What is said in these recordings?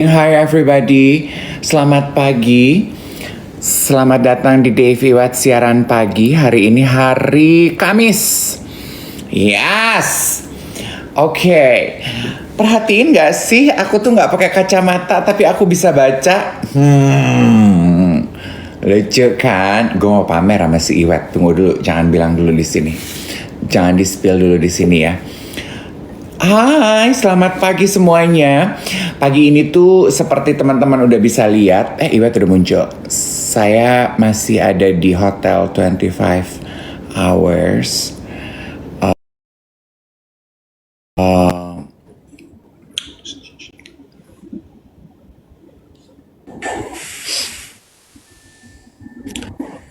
Hi everybody, selamat pagi. Selamat datang di Dave Iwat siaran pagi. Hari ini hari Kamis. Yes. Oke. Perhatiin gak sih, aku tuh gak pakai kacamata tapi aku bisa baca. Lucu kan? Gue mau pamer sama si Iwat. Tunggu dulu, jangan bilang dulu di sini. Jangan di spill dulu di sini ya. Hai, selamat pagi semuanya. Pagi ini tuh seperti teman-teman udah bisa lihat, Iwet udah muncul. Saya masih ada di Hotel 25 Hours.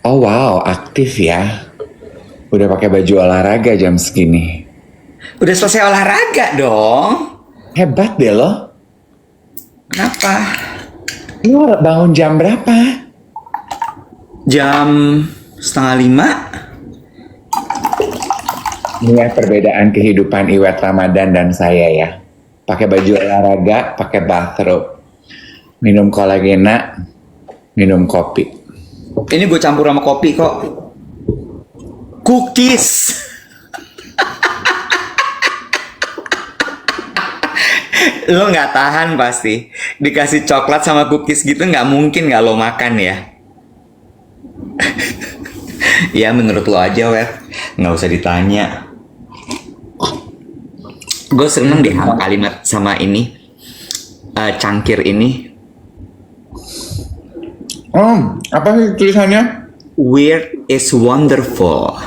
Oh wow, aktif ya. Udah pakai baju olahraga jam segini. Udah selesai olahraga dong. Hebat deh lo. Kenapa? Lo bangun jam berapa? Jam 4:30. Ini ya perbedaan kehidupan Iwet Ramadan dan saya ya. Pakai baju olahraga, pakai bathrobe, minum kolagena, minum kopi. Ini gue campur sama kopi kok. Cookies. Lo nggak tahan pasti. Dikasih coklat sama cookies gitu nggak mungkin nggak lo makan ya. Ya menurut lo aja, Wet. Nggak usah ditanya. Gue seneng deh sama kalimat sama ini. Cangkir ini. Apa sih tulisannya? Weird is wonderful.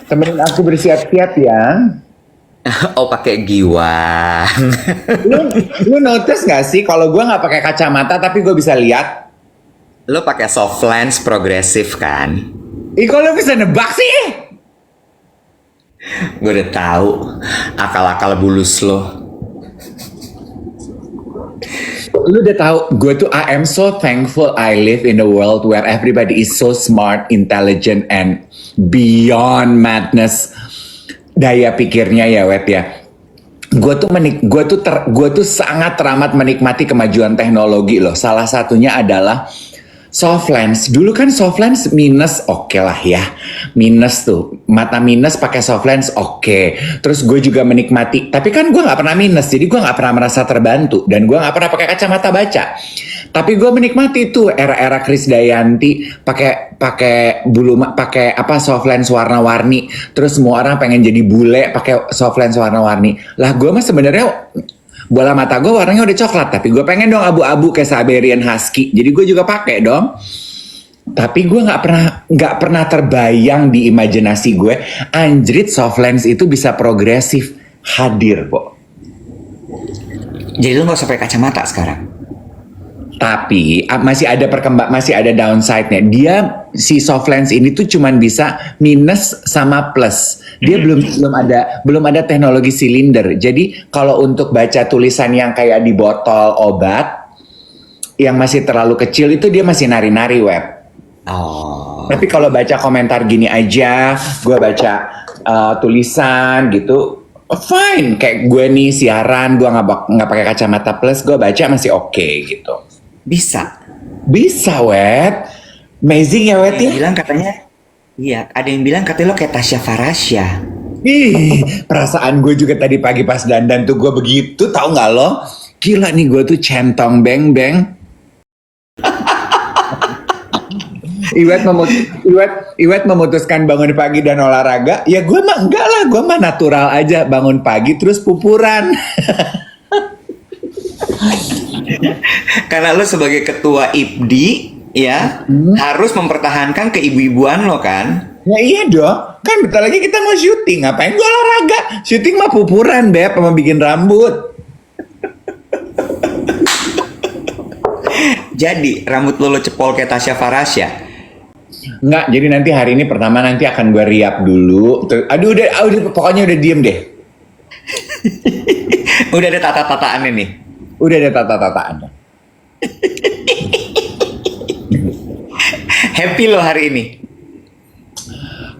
Temenin aku bersiap-siap ya. Oh, pakai giwang. Lu notice gak sih kalau gue nggak pakai kacamata tapi gue bisa lihat? Lo pakai soft lens progresif kan? Ih, kok lu bisa nebak sih? Gue udah tahu akal-akal bulus lo. Lu udah tahu, gue tuh I am so thankful I live in a world where everybody is so smart, intelligent, and beyond madness. Daya pikirnya ya, Wet ya. Gue tuh sangat teramat menikmati kemajuan teknologi loh. Salah satunya adalah soft lens. Dulu kan soft lens minus oke lah ya. Minus tuh, mata minus pakai soft lens oke. Terus gue juga menikmati, tapi kan gue nggak pernah minus, jadi gue nggak pernah merasa terbantu dan gue nggak pernah pakai kacamata baca. Tapi gue menikmati tuh era-era Krisdayanti pakai soft lens warna-warni. Terus semua orang pengen jadi bule pakai soft lens warna-warni. Lah gue mah sebenarnya bola mata gue warnanya udah coklat, tapi gue pengen dong abu-abu kayak Siberian Husky. Jadi gue juga pakai dong. Tapi gue nggak pernah terbayang di imajinasi gue, anjrit soft lens itu bisa progresif hadir kok. Jadi lo nggak usah pakai kacamata sekarang. Tapi masih ada downside-nya. Si soft lens ini tuh cuman bisa minus sama plus. Dia belum ada teknologi silinder. Jadi kalau untuk baca tulisan yang kayak di botol obat yang masih terlalu kecil itu dia masih nari-nari, Web. Oh. Tapi kalau baca komentar gini aja, gue baca tulisan gitu, fine. Kayak gue nih siaran, gue nggak pakai kacamata plus, gue baca masih oke gitu. Bisa, Wet. Amazing ya, Wet ya. Ada yang bilang katanya lo kayak Tasya Farasya. Ih, perasaan gue juga tadi pagi pas dandan tuh gue begitu, tahu nggak lo? Gila nih gue tuh centong beng-beng. Iwet memutuskan bangun pagi dan olahraga. Ya gue mah enggak lah, gue mah natural aja bangun pagi terus pupuran. Karena lo sebagai ketua IPDI ya harus mempertahankan keibu-ibuan lo kan. Ya iya dong, kan bentar lagi kita mau syuting, ngapain gue olahraga? Syuting mah pupuran, Beb, sama bikin rambut. Jadi rambut lo cepol kayak Tasya Farasya. Enggak, jadi nanti hari ini pertama nanti akan gue riap dulu. Aduh, pokoknya udah diem deh. Udah ada tata-tataannya nih. Udah ada tata-tataan. Happy lo hari ini?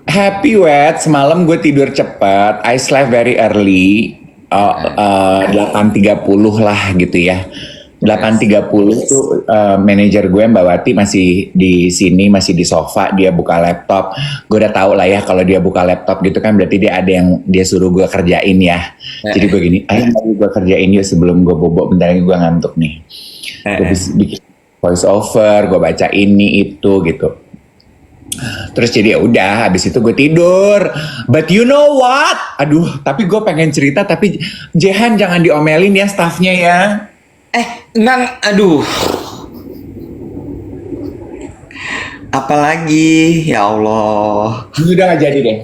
Happy wet, semalam gue tidur cepat. I slept very early. 8.30 lah gitu ya. 8.30 tuh manajer gue Mbak Wati masih di sini, masih di sofa, dia buka laptop. Gue udah tahu lah ya kalau dia buka laptop gitu kan berarti dia ada yang dia suruh gue kerjain ya. Jadi gue gini, ayo gue kerjain yuk sebelum gue bobo, bentar lagi gue ngantuk nih. Gue bikin voice over, gue baca ini itu gitu. Terus jadi ya udah, habis itu gue tidur. But you know what? Aduh, tapi gue pengen cerita, tapi Jehan jangan diomelin ya staffnya ya. Enggak, aduh. Apalagi, ya Allah. Ini udah gak jadi deh.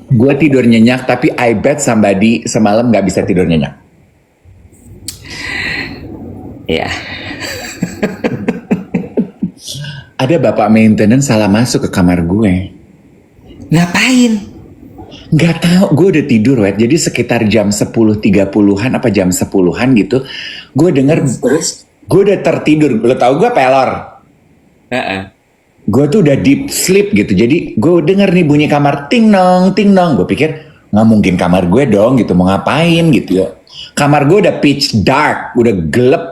Gue tidur nyenyak, tapi I bet somebody semalam gak bisa tidur nyenyak. Ya. Ada bapak maintenance salah masuk ke kamar gue. Ngapain? Gak tahu, gue udah tidur wet. Jadi sekitar jam 10.30-an apa jam 10-an gitu. Gue denger, gue udah tertidur. Lo tau gue pelor. Gue tuh udah deep sleep gitu. Jadi gue denger nih bunyi kamar ting nong. Gue pikir nggak mungkin kamar gue dong gitu. Mau ngapain gitu ya. Kamar gue udah pitch dark, udah gelap.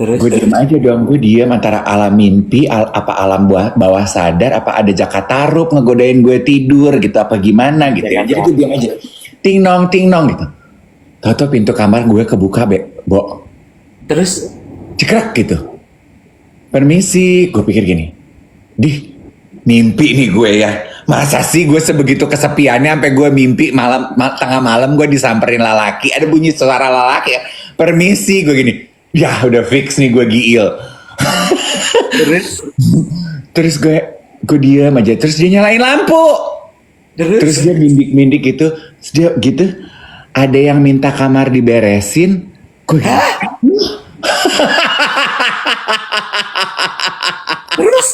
Gue diem aja dong, gue diem antara alam mimpi, apa alam bawah sadar, apa ada Jakatarup ngegodain gue tidur gitu, apa gimana gitu ya. Jadi gue diem aja, ting nong gitu. Tahu-tahu pintu kamar gue kebuka, Bo. Terus? Cekrek gitu. Permisi, gue pikir gini, mimpi nih gue ya. Masa sih gue sebegitu kesepiannya sampai gue mimpi tengah malam gue disamperin lelaki, ada bunyi suara lelaki ya. Permisi, gue gini. Ya udah fix nih gue giil. Terus gue diam aja. Terus dia nyalain lampu. Terus dia mindik gitu. Terus dia gitu. Ada yang minta kamar diberesin. Gue Terus?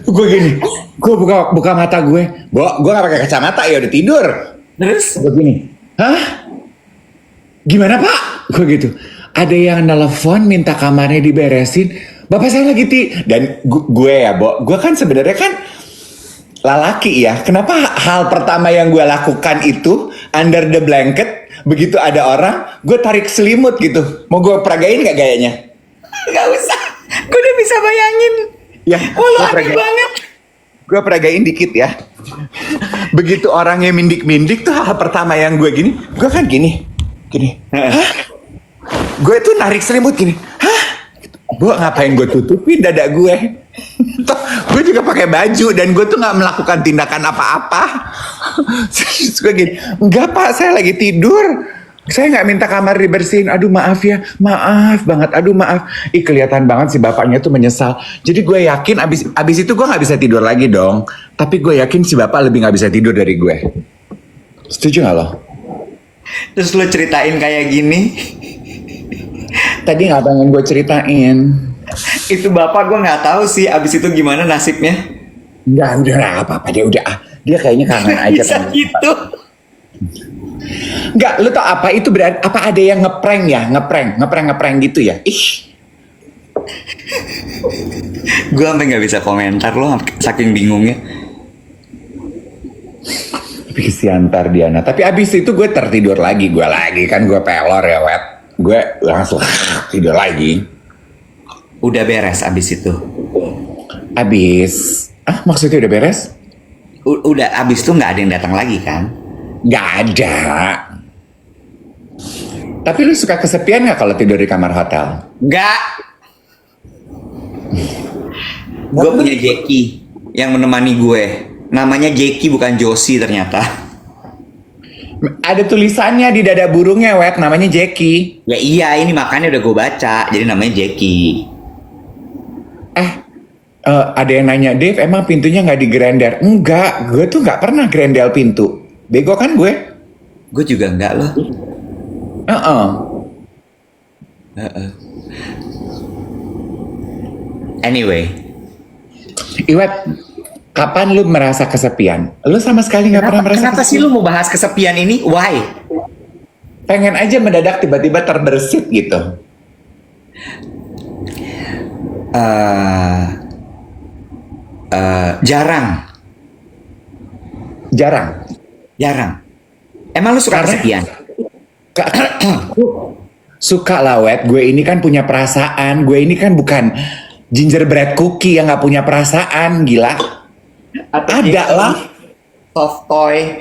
Gue gini. Gue buka mata gue. Gue gak pakai kacamata ya udah tidur. Terus? Gue gini. Hah? Gimana Pak? Gue gitu. Ada yang nelfon minta kamarnya diberesin. Bapak saya lagi dan gue ya, gue kan sebenarnya kan lelaki ya. Kenapa hal pertama yang gue lakukan itu under the blanket, begitu ada orang, gue tarik selimut gitu. Mau gue peragain gak gayanya? Gak usah. Gue udah bisa bayangin. Ya, lu aneh banget. Gue peragain dikit ya. Begitu orangnya mindik-mindik tuh hal pertama yang gue gini. Gue kan gini. Hah? Gue tuh narik selimut gini. Hah? Gue ngapain gue tutupin dada gue? Toh, gue juga pakai baju dan gue tuh nggak melakukan tindakan apa-apa. Terus gue gini, enggak Pak, saya lagi tidur. Saya nggak minta kamar dibersihin. Aduh maaf ya, maaf banget. Aduh maaf. Kelihatan banget si bapaknya tuh menyesal. Jadi gue yakin abis itu gue nggak bisa tidur lagi dong. Tapi gue yakin si bapak lebih nggak bisa tidur dari gue. Setuju nggak lo? Terus lo ceritain kayak gini. Tadi nggak pengen gue ceritain. Itu bapak gue nggak tahu sih abis itu gimana nasibnya. Nggak, udah apa-apa dia udah. Dia kayaknya kangen aja. Bisa gitu. Nggak, lu tau apa itu berarti? Apa ada yang ngeprank ya? Ngeprank gitu ya? Ih. Gue sampai nggak bisa komentar lo saking bingungnya. Tapi kesiantar Diana. Tapi abis itu gue tertidur lagi. Gue lagi kan gue pelor ya wet. Gue langsung tidur lagi. Udah beres abis itu. Abis. Maksudnya udah beres? Udah abis itu nggak ada yang datang lagi kan? Nggak ada. Tapi lu suka kesepian nggak kalau tidur di kamar hotel? Nggak. Gue punya Jackie yang menemani gue. Namanya Jackie bukan Josie ternyata. Ada tulisannya di dada burungnya wet, namanya Jackie. Ya iya, ini makanya udah gue baca. Jadi namanya Jackie. Ada yang nanya, Dave emang pintunya nggak digerender? Enggak, gue tuh nggak pernah gerendel pintu. Bego kan gue? Gue juga enggak loh. Anyway. Iwet, kapan lu merasa kesepian? Lu sama sekali nggak pernah merasa Kenapa sih lu mau bahas kesepian ini? Why? Pengen aja mendadak tiba-tiba terbersit gitu. Eh, jarang, Jarang. jarang. Emang lu suka Karena kesepian? suka lah Wet, gue ini kan punya perasaan, gue ini kan bukan gingerbread cookie yang nggak punya perasaan, gila. Atau Ada lah. soft toy?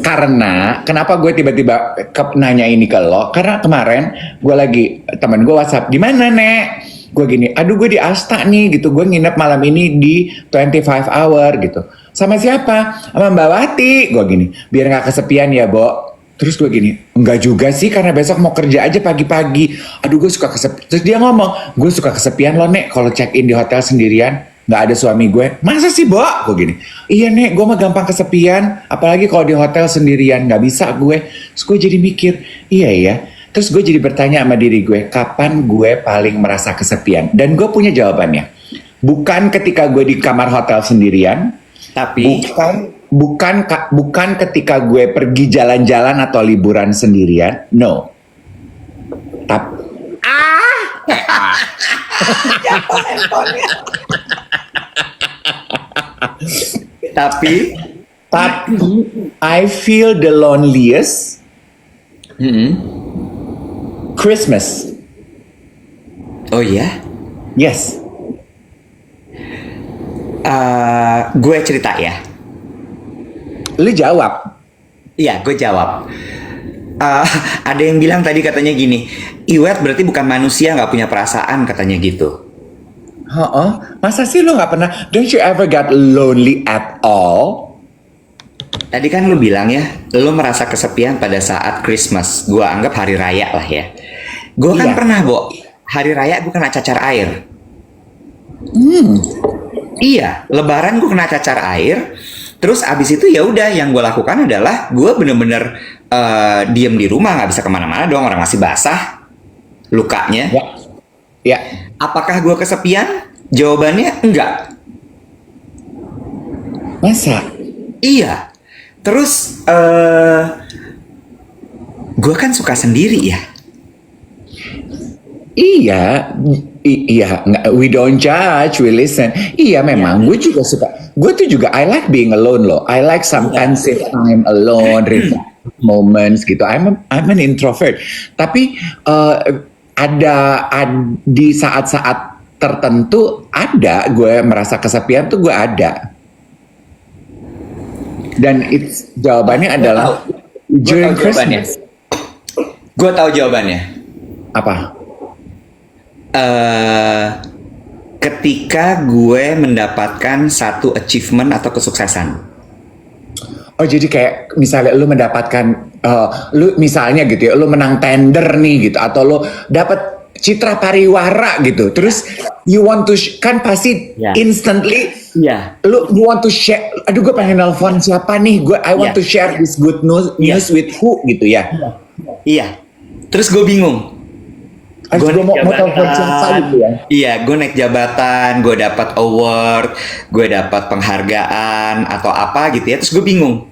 Karena kenapa gue tiba-tiba nanya ini ke lo? Karena kemarin gue lagi temen gue WhatsApp, di mana Nek? Gue gini, aduh gue di Asta nih gitu, gue nginep malam ini di 25 hour gitu. Sama siapa? Sama Mbak Wati. Gue gini, biar nggak kesepian ya, Bo. Terus gue gini, enggak juga sih karena besok mau kerja aja pagi-pagi. Aduh gue suka kesepian. Terus dia ngomong, gue suka kesepian loh Nek kalau check in di hotel sendirian. Nggak ada suami gue. Masa sih Bo? Gue gini, iya Nek gue mah gampang kesepian. Apalagi kalau di hotel sendirian. Nggak bisa gue. Terus gue jadi mikir, iya ya. Terus gue jadi bertanya sama diri gue, kapan gue paling merasa kesepian? Dan gue punya jawabannya. Bukan ketika gue di kamar hotel sendirian, Tapi bukan ketika gue pergi jalan-jalan atau liburan sendirian, no. Tapi tapi tapi I feel the loneliest Christmas. oh ya, Yes. gue cerita ya. Lu jawab. Iya, gue jawab. Ada yang bilang tadi katanya gini, Iwet berarti bukan manusia nggak punya perasaan katanya gitu. Masa sih lu nggak pernah? Don't you ever get lonely at all? Tadi kan lu bilang ya, lu merasa kesepian pada saat Christmas. Gue anggap hari raya lah ya. Gue kan Iya. pernah, Bo. Hari raya gue kena cacar air. Iya, Lebaran gue kena cacar air. Terus abis itu ya udah, yang gue lakukan adalah gue bener-bener diem di rumah, nggak bisa kemana-mana dong, orang masih basah lukanya. Ya. Ya. Apakah gue kesepian? Jawabannya enggak. Masa? Iya. Terus gue kan suka sendiri ya. Iya, iya, we don't judge, we listen. Iya, memang gue juga suka. Gue tuh juga I like being alone loh. I like some pensive time alone, reflective moments gitu. I'm an introvert. Tapi di saat-saat tertentu ada gue merasa kesepian tuh gue ada. Dan jawabannya adalah during Christmas. Gue tahu jawabannya. Apa? Ketika gue mendapatkan satu achievement atau kesuksesan. Oh jadi kayak misalnya lu mendapatkan, lu misalnya gitu ya, lu menang tender nih gitu, atau lu dapat citra pariwara gitu, terus you want to kan pasti Ya. instantly, Iya. you want to share, aduh gue pengen nelfon siapa nih, I want Ya. to share this good news with who gitu ya. Iya. Terus gue bingung. Gue mau telepon siapa gitu ya. Iya, gue naik jabatan, gue dapat award, gue dapat penghargaan atau apa gitu ya. Terus gue bingung.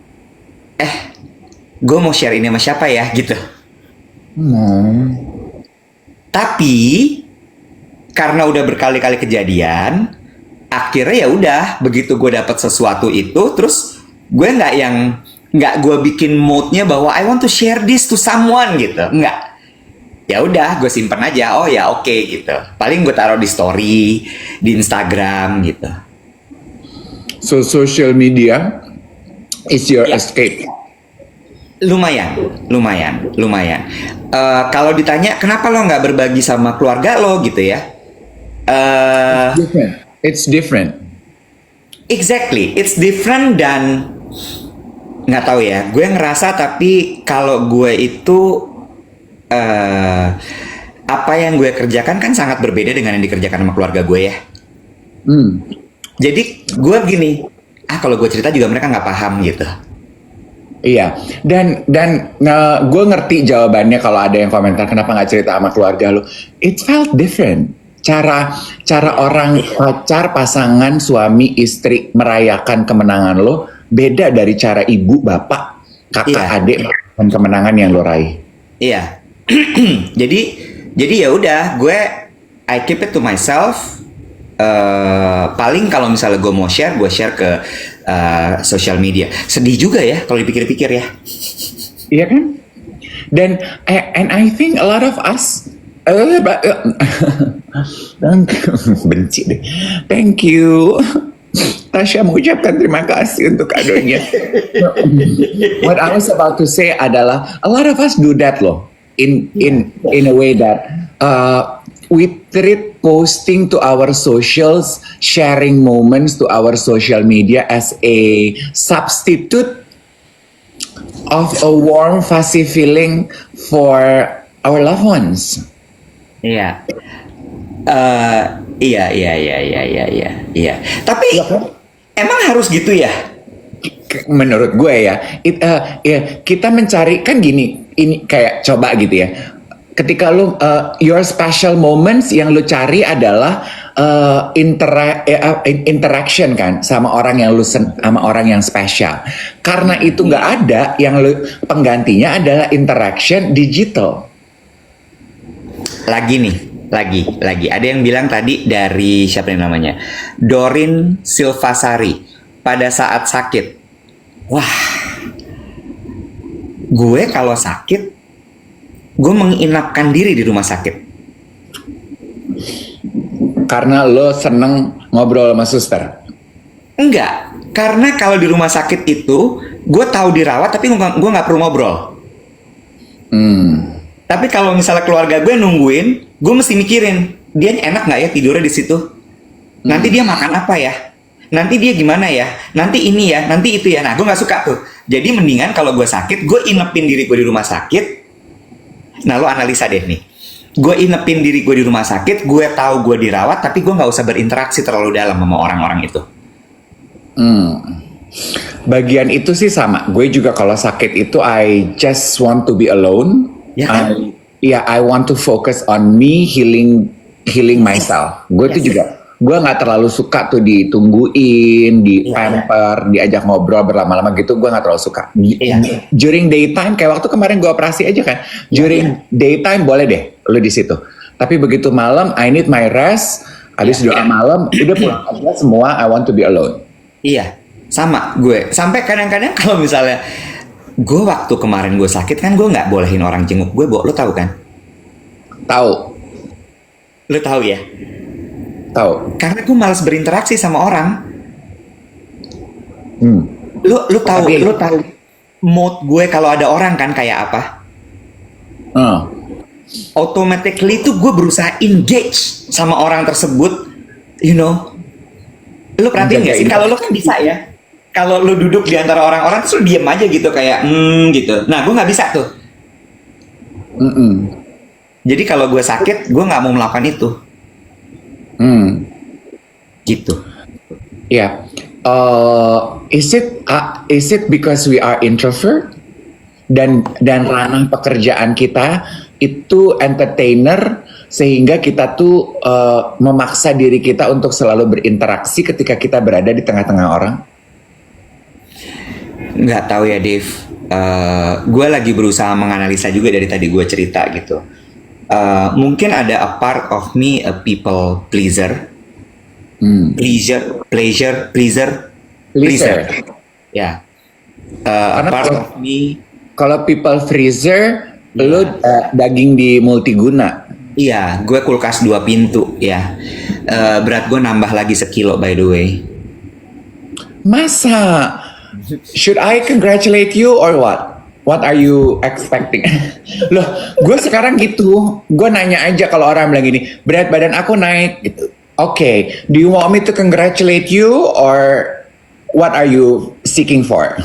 Gue mau share ini sama siapa ya gitu. Tapi karena udah berkali-kali kejadian, akhirnya ya udah begitu gue dapat sesuatu itu, terus gue nggak gue bikin moodnya bahwa I want to share this to someone gitu, nggak. Ya udah, gue simpen aja. Oh ya oke gitu. Paling gue taruh di story, di Instagram gitu. So social media is your Ya. escape. Lumayan. Kalau ditanya kenapa lo nggak berbagi sama keluarga lo gitu ya? It's different. Exactly, it's different dan nggak tahu ya. Gue ngerasa tapi kalau gue itu apa yang gue kerjakan kan sangat berbeda dengan yang dikerjakan sama keluarga gue ya. Jadi gue gini, kalau gue cerita juga mereka nggak paham gitu. Iya, dan gue ngerti jawabannya kalau ada yang komentar kenapa nggak cerita sama keluarga lu. It felt different. Cara orang pacar, pasangan, suami, istri merayakan kemenangan lo beda dari cara ibu, bapak, kakak, Iya. adik merayakan kemenangan yang lo raih. Iya. jadi ya udah gue I keep it to myself. Paling kalau misalnya gue mau share, gue share ke social media. Sedih juga ya kalau dipikir-pikir ya. Iya kan? Dan and I think a lot of us benci deh. Thank you. Tasya mengucapkan terima kasih untuk kadonya. What I was about to say adalah a lot of us do that loh. In a way that we treat posting to our socials, sharing moments to our social media as a substitute of a warm, fuzzy feeling for our loved ones. Iya. Iya. Tapi Iya kan? emang harus gitu ya? Menurut gue ya, kita mencari kan gini, ini kayak coba gitu ya. Ketika lu your special moments yang lu cari adalah interaction kan sama orang yang sama orang yang spesial. Karena itu nggak ada, yang lu penggantinya adalah interaction digital. Lagi. Ada yang bilang tadi dari siapa yang namanya? Dorin Silvasari. Pada saat sakit. Wah. Gue kalau sakit, gue menginapkan diri di rumah sakit. Karena lo seneng ngobrol sama suster. Enggak. Karena kalau di rumah sakit itu, gue tahu dirawat tapi gue nggak perlu ngobrol. Tapi kalau misalnya keluarga gue nungguin, gue mesti mikirin, dia enak nggak ya tidurnya di situ? Nanti dia makan apa ya? Nanti dia gimana ya? Nanti ini ya, nanti itu ya. Nah, gue nggak suka tuh. Jadi mendingan kalau gue sakit, gue inepin diri gue di rumah sakit. Nah, lo analisa deh nih. Gue inepin diri gue di rumah sakit, gue tahu gue dirawat, tapi gue nggak usah berinteraksi terlalu dalam sama orang-orang itu. Bagian itu sih sama. Gue juga kalau sakit itu I just want to be alone. Ya kan? I want to focus on me healing myself. Gue tuh juga, gue nggak terlalu suka tuh ditungguin, di pamper, diajak ngobrol berlama-lama gitu. Gue nggak terlalu suka. During daytime, kayak waktu kemarin gue operasi aja kan. During daytime boleh deh, lu di situ. Tapi begitu malam, I need my rest. Habis doa malam, udah pulang aja semua. I want to be alone. Iya, sama gue. Sampai kadang-kadang kalau misalnya gue waktu kemarin gue sakit kan gue nggak bolehin orang jenguk gue, lo tahu kan? Tahu. Lo tahu ya? Tahu. Karena gue malas berinteraksi sama orang. Lo tahu mode gue kalau ada orang kan kayak apa? Automatically tuh gue berusaha engage sama orang tersebut, you know. Lo perhatiin nggak sih? Kalau lo kan bisa ya. Kalau lo duduk di antara orang-orang terus lo diem aja gitu kayak gitu. Nah, gue nggak bisa tuh. Jadi kalau gue sakit, gue nggak mau melakukan itu. Gitu. Yeah. Is it because we are introvert dan ranah pekerjaan kita itu entertainer sehingga kita tuh memaksa diri kita untuk selalu berinteraksi ketika kita berada di tengah-tengah orang? Nggak tahu ya, Dave. Gue lagi berusaha menganalisa juga dari tadi gue cerita gitu. Mungkin ada a part of me a people pleaser. Pleaser. Ya. A part of me. Kalau people freezer, lo daging di multiguna. Iya, gue kulkas 2 pintu ya. Berat gue nambah lagi 1 kilo by the way. Masa? Should I congratulate you or what? What are you expecting? Loh, gue sekarang gitu. Gue nanya aja kalau orang bilang gini, berat badan aku naik gitu. Okay, do you want me to congratulate you or what are you seeking for?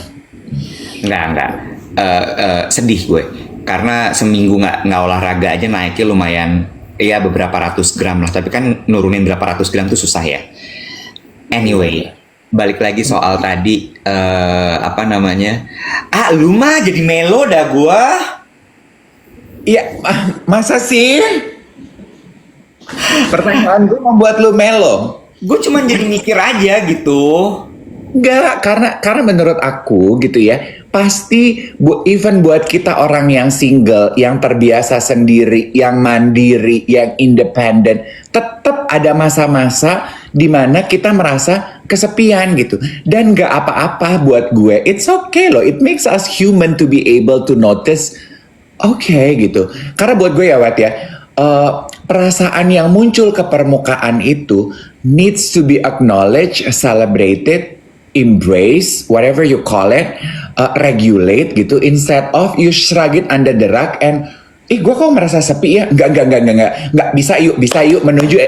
Enggak. Sedih gue. Karena seminggu nggak olahraga aja naiknya lumayan, ya beberapa ratus gram lah. Tapi kan nurunin berapa ratus gram tuh susah ya. Anyway, balik lagi soal tadi lu mah jadi melo dah gua. Iya, masa sih? Pertanyaan gue membuat lu melo. Gue cuma jadi mikir aja gitu. Enggak, karena menurut aku gitu ya, pasti even buat kita orang yang single, yang terbiasa sendiri, yang mandiri, yang independen, tetap ada masa-masa di mana kita merasa kesepian gitu. Dan nggak apa-apa buat gue. It's okay loh. It makes us human to be able to notice. Oke gitu. Karena buat gue ya Wat ya, perasaan yang muncul ke permukaan itu needs to be acknowledged, celebrated, embrace, whatever you call it, regulate gitu, instead of you shrug it under the rug and gue kok merasa sepi ya, enggak, bisa yuk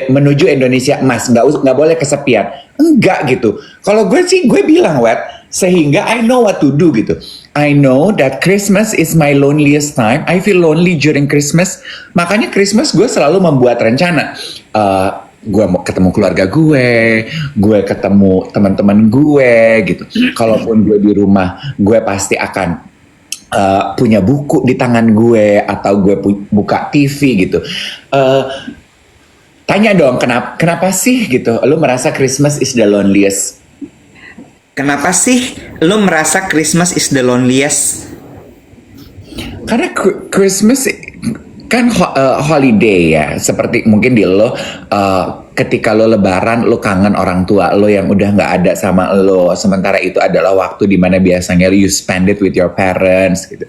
menuju Indonesia emas, nggak boleh kesepian, enggak gitu. Kalau gue sih gue bilang Wet, sehingga I know what to do gitu. I know that Christmas is my loneliest time. I feel lonely during Christmas. Makanya Christmas gue selalu membuat rencana. Gue mau ketemu keluarga gue ketemu teman-teman gue gitu. Kalaupun gue di rumah, gue pasti akan punya buku di tangan gue atau gue buka TV gitu. Tanya dong, kenapa sih gitu? Lu merasa Christmas is the loneliest? Kenapa sih lo merasa Christmas is the loneliest? Karena Christmas kan holiday ya, seperti mungkin di lo ketika lo lebaran lo kangen orang tua lo yang udah nggak ada sama lo, sementara itu adalah waktu dimana biasanya you spend it with your parents gitu.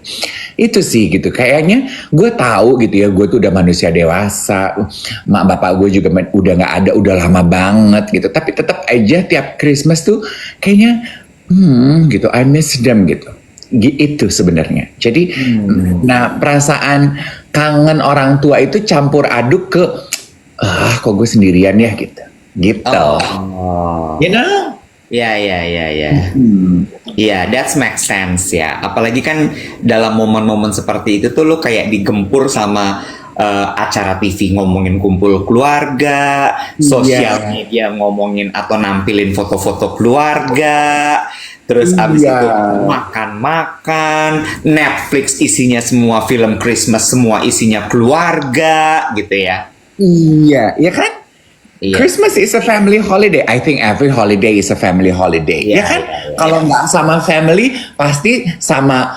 Itu sih gitu, kayaknya gue tahu gitu ya, gue tuh udah manusia dewasa, mak bapak gue juga udah nggak ada, udah lama banget gitu, tapi tetap aja tiap Christmas tuh kayaknya gitu, I miss them gitu. Itu sebenarnya. Jadi, nah perasaan kangen orang tua itu campur aduk ke, kok gue sendirian ya gitu. Gitu. Oh. You know? Ya. Iya, that makes sense ya. Apalagi kan dalam momen-momen seperti itu tuh lo kayak digempur sama acara TV ngomongin kumpul keluarga, sosial media ngomongin atau nampilin foto-foto keluarga, terus abis itu makan-makan, Netflix isinya semua film Christmas, semua isinya keluarga gitu ya. Iya, ya kan? Iya. Christmas is a family holiday. I think every holiday is a family holiday. Iya, ya kan? iya. Kalau nggak sama family, pasti sama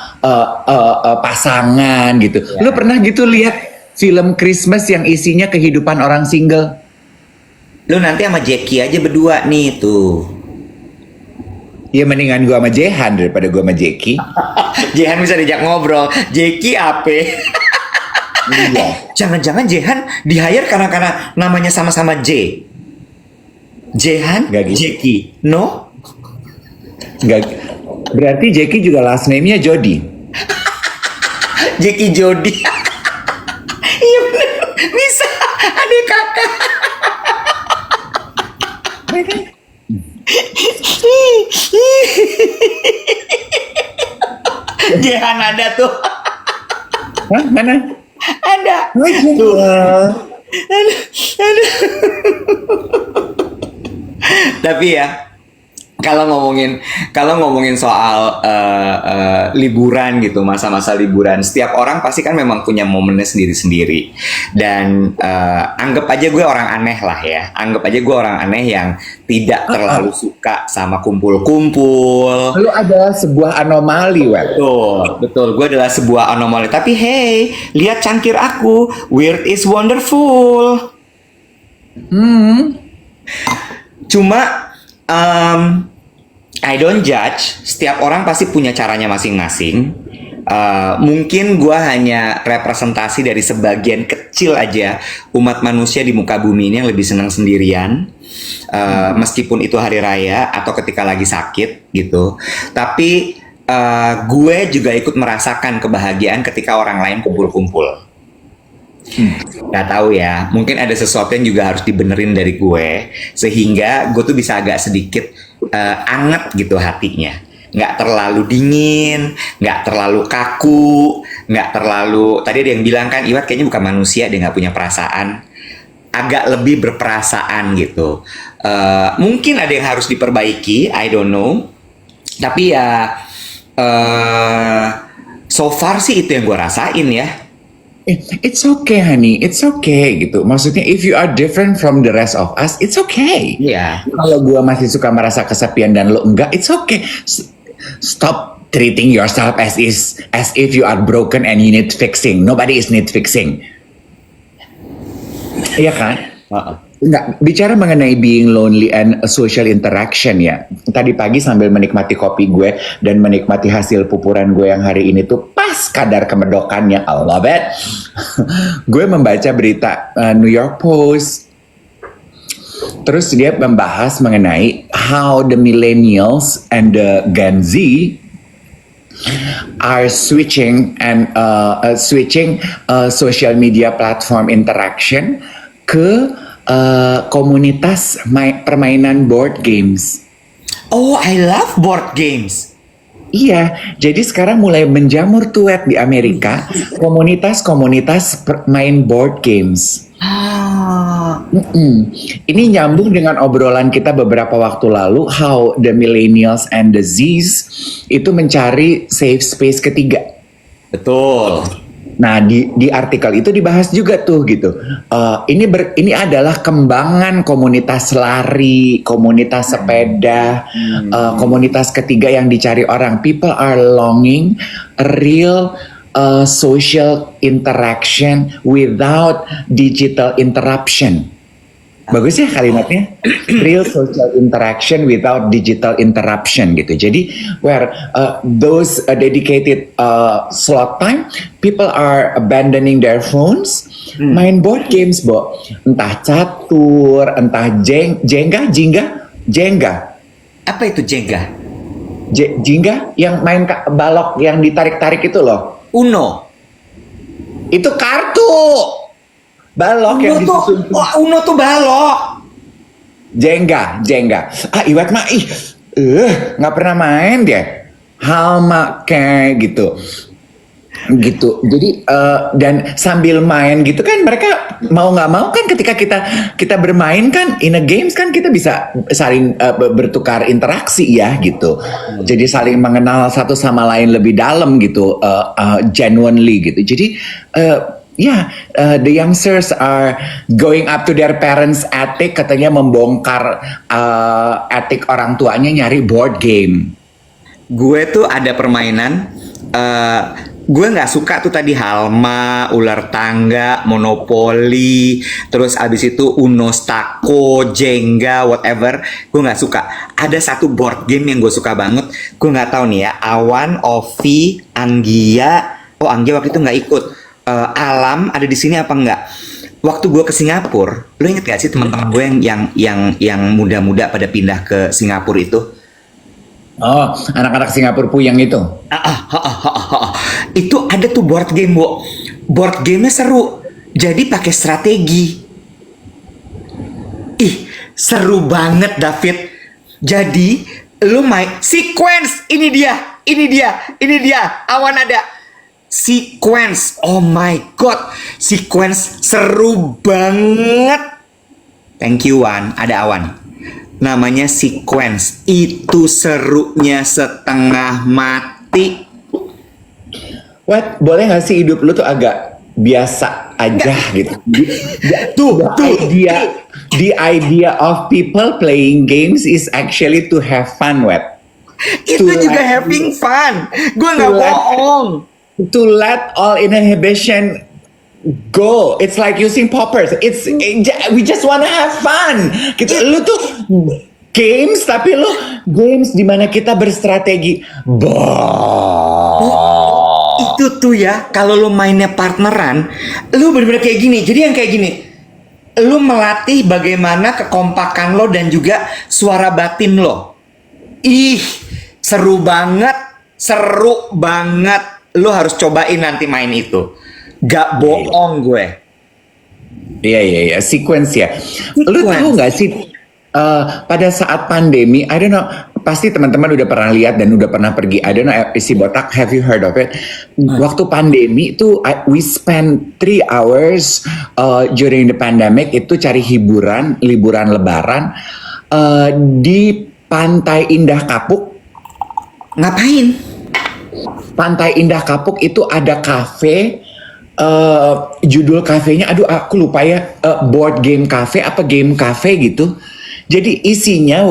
pasangan gitu. Iya. Lu pernah gitu lihat film Christmas yang isinya kehidupan orang single? Lu nanti sama Jackie aja berdua nih tuh. Ya mendingan gua sama Jehan daripada gua sama Jackie. Jehan bisa diajak ngobrol. Jackie apa? Iya. Jangan-jangan Jehan di-hire karena namanya sama-sama J. Jehan, Gak gitu. Jackie. No? Nggak, berarti Jackie juga last name-nya Jody. Jackie Jody. Iya bener. Bisa. Adik kakak. Jehan ada tuh. Hah? Mana? Ada. Tuh. Aduh. Tapi ya, kalau ngomongin soal liburan gitu, masa-masa liburan, setiap orang pasti kan memang punya momennya sendiri-sendiri. Dan anggap aja gue orang aneh lah ya. Anggap aja gue orang aneh yang tidak terlalu suka sama kumpul-kumpul. Lu adalah sebuah anomali, Web. Betul. Gue adalah sebuah anomali. Tapi hey, lihat cangkir aku. Weird is wonderful. Cuma I don't judge. Setiap orang pasti punya caranya masing-masing. Mungkin gue hanya representasi dari sebagian kecil aja umat manusia di muka bumi ini yang lebih senang sendirian, meskipun itu hari raya atau ketika lagi sakit gitu. Tapi gue juga ikut merasakan kebahagiaan ketika orang lain kumpul-kumpul. Gak tahu ya, mungkin ada sesuatu yang juga harus dibenerin dari gue sehingga gue tuh bisa agak sedikit anget gitu hatinya, nggak terlalu dingin, nggak terlalu kaku, nggak terlalu, tadi ada yang bilang kan Iwat kayaknya bukan manusia, dia nggak punya perasaan, agak lebih berperasaan gitu. Mungkin ada yang harus diperbaiki, I don't know, tapi ya so far sih itu yang gue rasain ya. It's okay, honey. It's okay gitu. Maksudnya, if you are different from the rest of us, it's okay. Iya. Kalau gue masih suka merasa kesepian dan lo enggak, it's okay. Stop treating yourself as if you are broken and you need fixing. Nobody is need fixing. Iya kan? Nggak, bicara mengenai being lonely and social interaction ya. Tadi pagi sambil menikmati kopi gue dan menikmati hasil pupuran gue yang hari ini tuh pas kadar kemedokannya. I love it. Gue membaca berita New York Post. Terus dia membahas mengenai how the millennials and the Gen Z are switching social media platform interaction ke komunitas permainan board games. Oh, I love board games. Iya, jadi sekarang mulai menjamur tuh web di Amerika komunitas-komunitas main board games. Ini nyambung dengan obrolan kita beberapa waktu lalu, how the millennials and the Zs itu mencari safe space ketiga. Betul. Nah, di artikel itu dibahas juga tuh gitu. Ini adalah kembangan komunitas lari, komunitas sepeda, komunitas ketiga yang dicari orang. People are longing a real social interaction without digital interruption. Bagus ya kalimatnya, real social interaction without digital interruption gitu. Jadi where those dedicated slot time, people are abandoning their phones, main board games, Bo. Entah catur, entah Jenga. Apa itu Jenga? Jenga yang main balok yang ditarik-tarik itu loh. Uno. Itu kartu. Balok yang disusun. Uno tuh balok. Jenga. Iwat mah nggak pernah main dia. Halma kayak gitu. Jadi dan sambil main gitu kan mereka mau nggak mau kan ketika kita bermain kan in a games kan kita bisa saling bertukar interaksi ya gitu. Jadi saling mengenal satu sama lain lebih dalam gitu, genuinely gitu. Jadi the youngsters are going up to their parents' attic, katanya membongkar attic orang tuanya nyari board game. Gue tuh ada permainan, gue nggak suka tuh tadi Halma, ular tangga, Monopoli, terus abis itu Uno, Stako, Jenga, whatever. Gue nggak suka. Ada satu board game yang gue suka banget. Gue nggak tahu nih ya. Awan, Ovi, Anggia. Oh, Anggia waktu itu nggak ikut. Alam ada di sini apa enggak? Waktu gue ke Singapura, lo inget gak sih teman-teman gue yang muda-muda pada pindah ke Singapura itu? Oh, anak-anak Singapura puyeng itu. Itu ada tuh board game, Bo. Board gamenya seru. Jadi pakai strategi. Seru banget, David. Jadi lo main sequence. Ini dia. Awan ada. Sequence, oh my god, sequence seru banget. Thank you Wan, ada Awan. Namanya sequence, itu serunya setengah mati. What, boleh gak sih hidup lu tuh agak biasa aja gitu? The idea of people playing games is actually to have fun, Wet. Itu juga having fun. Gue nggak bohong. To let all inhibition go. It's like using poppers. We just wanna have fun. Gitu. Lu tuh games tapi lu games di mana kita berstrategi. Itu tuh ya, kalau lu mainnya partneran, lu bener-bener kayak gini. Jadi yang kayak gini, lu melatih bagaimana kekompakan lo dan juga suara batin lo. Seru banget. Lu harus cobain nanti main itu. Gak bohong gue. Iya. Sequence ya. Lu tahu gak sih pada saat pandemi, I don't know, pasti teman-teman udah pernah lihat dan udah pernah pergi. I don't know, si Botak, have you heard of it? Waktu pandemi itu we spend 3 hours during the pandemic itu cari hiburan, liburan lebaran di Pantai Indah Kapuk. Ngapain? Pantai Indah Kapuk itu ada kafe Judul kafenya, aduh aku lupa ya, board game cafe apa game cafe gitu. Jadi isinya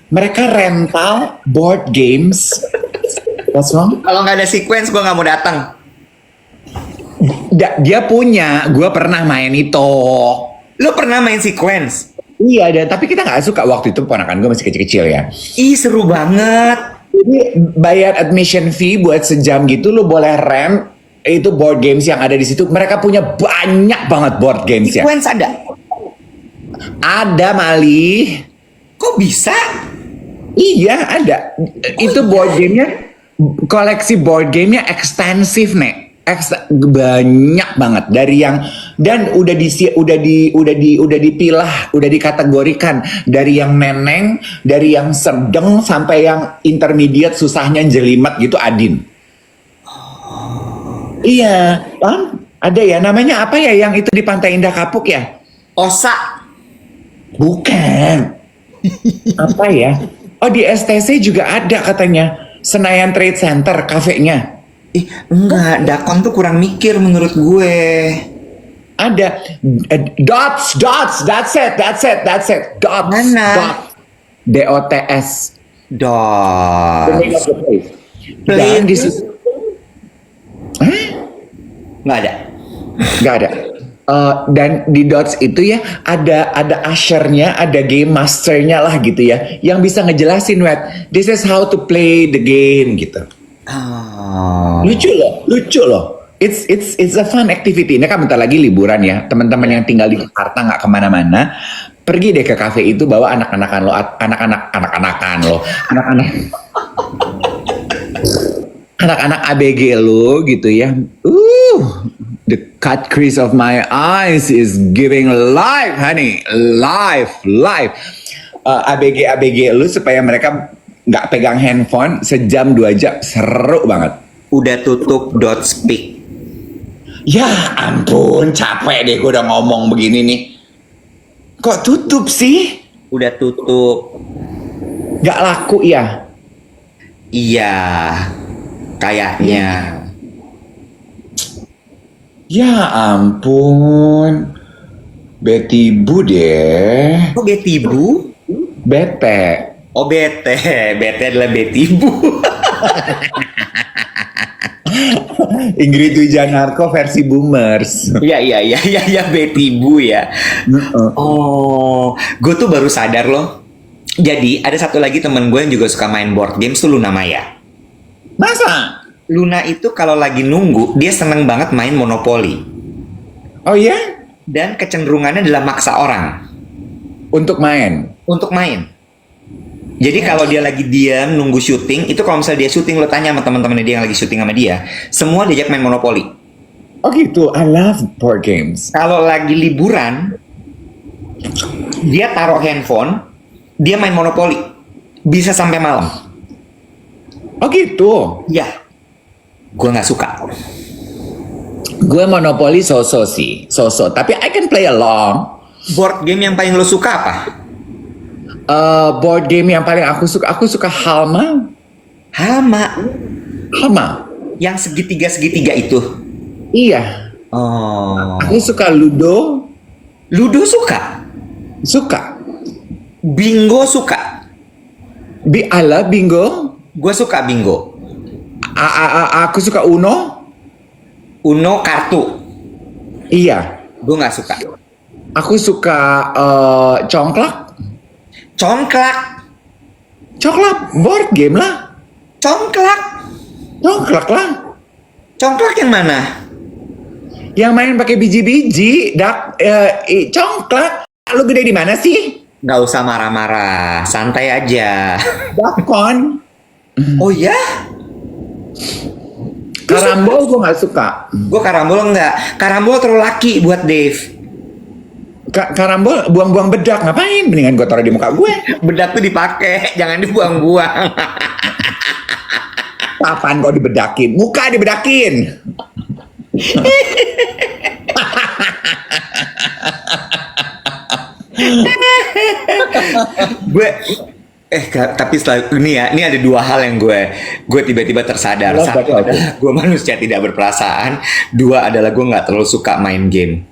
mereka rental board games. What's wrong? Kalau nggak ada sequence gue nggak mau datang. Dia punya, gue pernah main itu. Lo pernah main sequence? Iya, dan tapi kita nggak suka waktu itu, ponakan gue masih kecil-kecil ya. Ih seru banget. Jadi bayar admission fee buat sejam gitu, lo boleh rent itu board games yang ada di situ. Mereka punya banyak banget board games ya. Sequence ada? Ada Mali. Kok bisa? Iya ada. Itu board gamenya, koleksi board gamenya ekstensif nek. Banyak banget dari yang, dan udah dipilah, udah dikategorikan dari yang neneng, dari yang sedang sampai yang intermediate susahnya jelimet gitu Adin. Iya, ada ya namanya apa ya yang itu di Pantai Indah Kapuk ya? Osa. Bukan. Apa ya? Oh di STC juga ada katanya. Senayan Trade Center kafenya. Ih enggak, Dakon tuh kurang mikir menurut gue. Ada dots, that's it. Dots, Mana? dots. DOTS. The name of Dos. the place. Please. Dan di situ, Nggak ada. nggak ada. Dan di dots itu ya ada ushernya, ada game masternya lah gitu ya, yang bisa ngejelasin this is how to play the game gitu. Oh. Lucu loh. It's a fun activity. Ini kan bentar lagi liburan ya. Teman-teman yang tinggal di Jakarta nggak kemana-mana, pergi deh ke kafe itu, bawa anak-anakan lo, anak-anak ABG lo gitu ya. The cut crease of my eyes is giving life, honey, life. ABG lu supaya mereka nggak pegang handphone sejam 2 jam, seru banget. Udah tutup dot speak. Ya ampun, capek deh gue udah ngomong begini nih. Kok tutup sih? Udah tutup. Gak laku ya? Iya. Kayaknya. Ya ampun. Betty Bu deh. Kok Betty Bu? Bete. Oh bete. Bete adalah Betty Bu. Ingrid Wijanarko versi boomers. Iya Betty Bu ya. Oh, gue tuh baru sadar loh. Jadi ada satu lagi temen gue yang juga suka main board games tuh, Luna Maya. Masa? Luna itu kalau lagi nunggu dia seneng banget main Monopoly. Oh ya? Dan kecenderungannya adalah maksa orang Untuk main? untuk main. Jadi kalau dia lagi diam nunggu syuting, itu kalau misalnya dia syuting, lo tanya sama teman-temannya dia yang lagi syuting sama dia, semua diajak main Monopoly. Oh gitu, I love board games. Kalau lagi liburan, dia taruh handphone, dia main Monopoly, bisa sampai malam. Oh gitu. Ya, gue nggak suka. Gue Monopoly so-so sih, so-so. Tapi I can play along. Board game yang paling lo suka apa? Board game yang paling aku suka Halma. Halma. Yang segitiga-segitiga itu. Iya. Oh. Aku suka Ludo. Ludo suka? Suka. Bingo suka? I love bingo. Gue suka bingo. Aku suka Uno. Uno kartu. Iya. Gue nggak suka. Aku suka congklak. Congklak. Congklak board game lah. Congklak. Congklak lah. Congklak yang mana? Yang main pakai biji-biji. Congklak. Lu gede di mana sih? Nggak usah marah-marah, santai aja. Dakon. Oh ya? Karambol gue nggak suka. Gue karambol nggak. Karambol terlalu laki buat Dave. Karambol buang-buang bedak, ngapain? Mendingan gue taruh di muka gue. Bedak tuh dipakai, jangan dibuang-buang. Apaan kok dibedakin? Muka dibedakin. gue Tapi setelah ini ada dua hal yang gue tiba-tiba tersadar. Lo Satu betul. adalah gue manusia tidak berperasaan. Dua adalah gue nggak terlalu suka main game.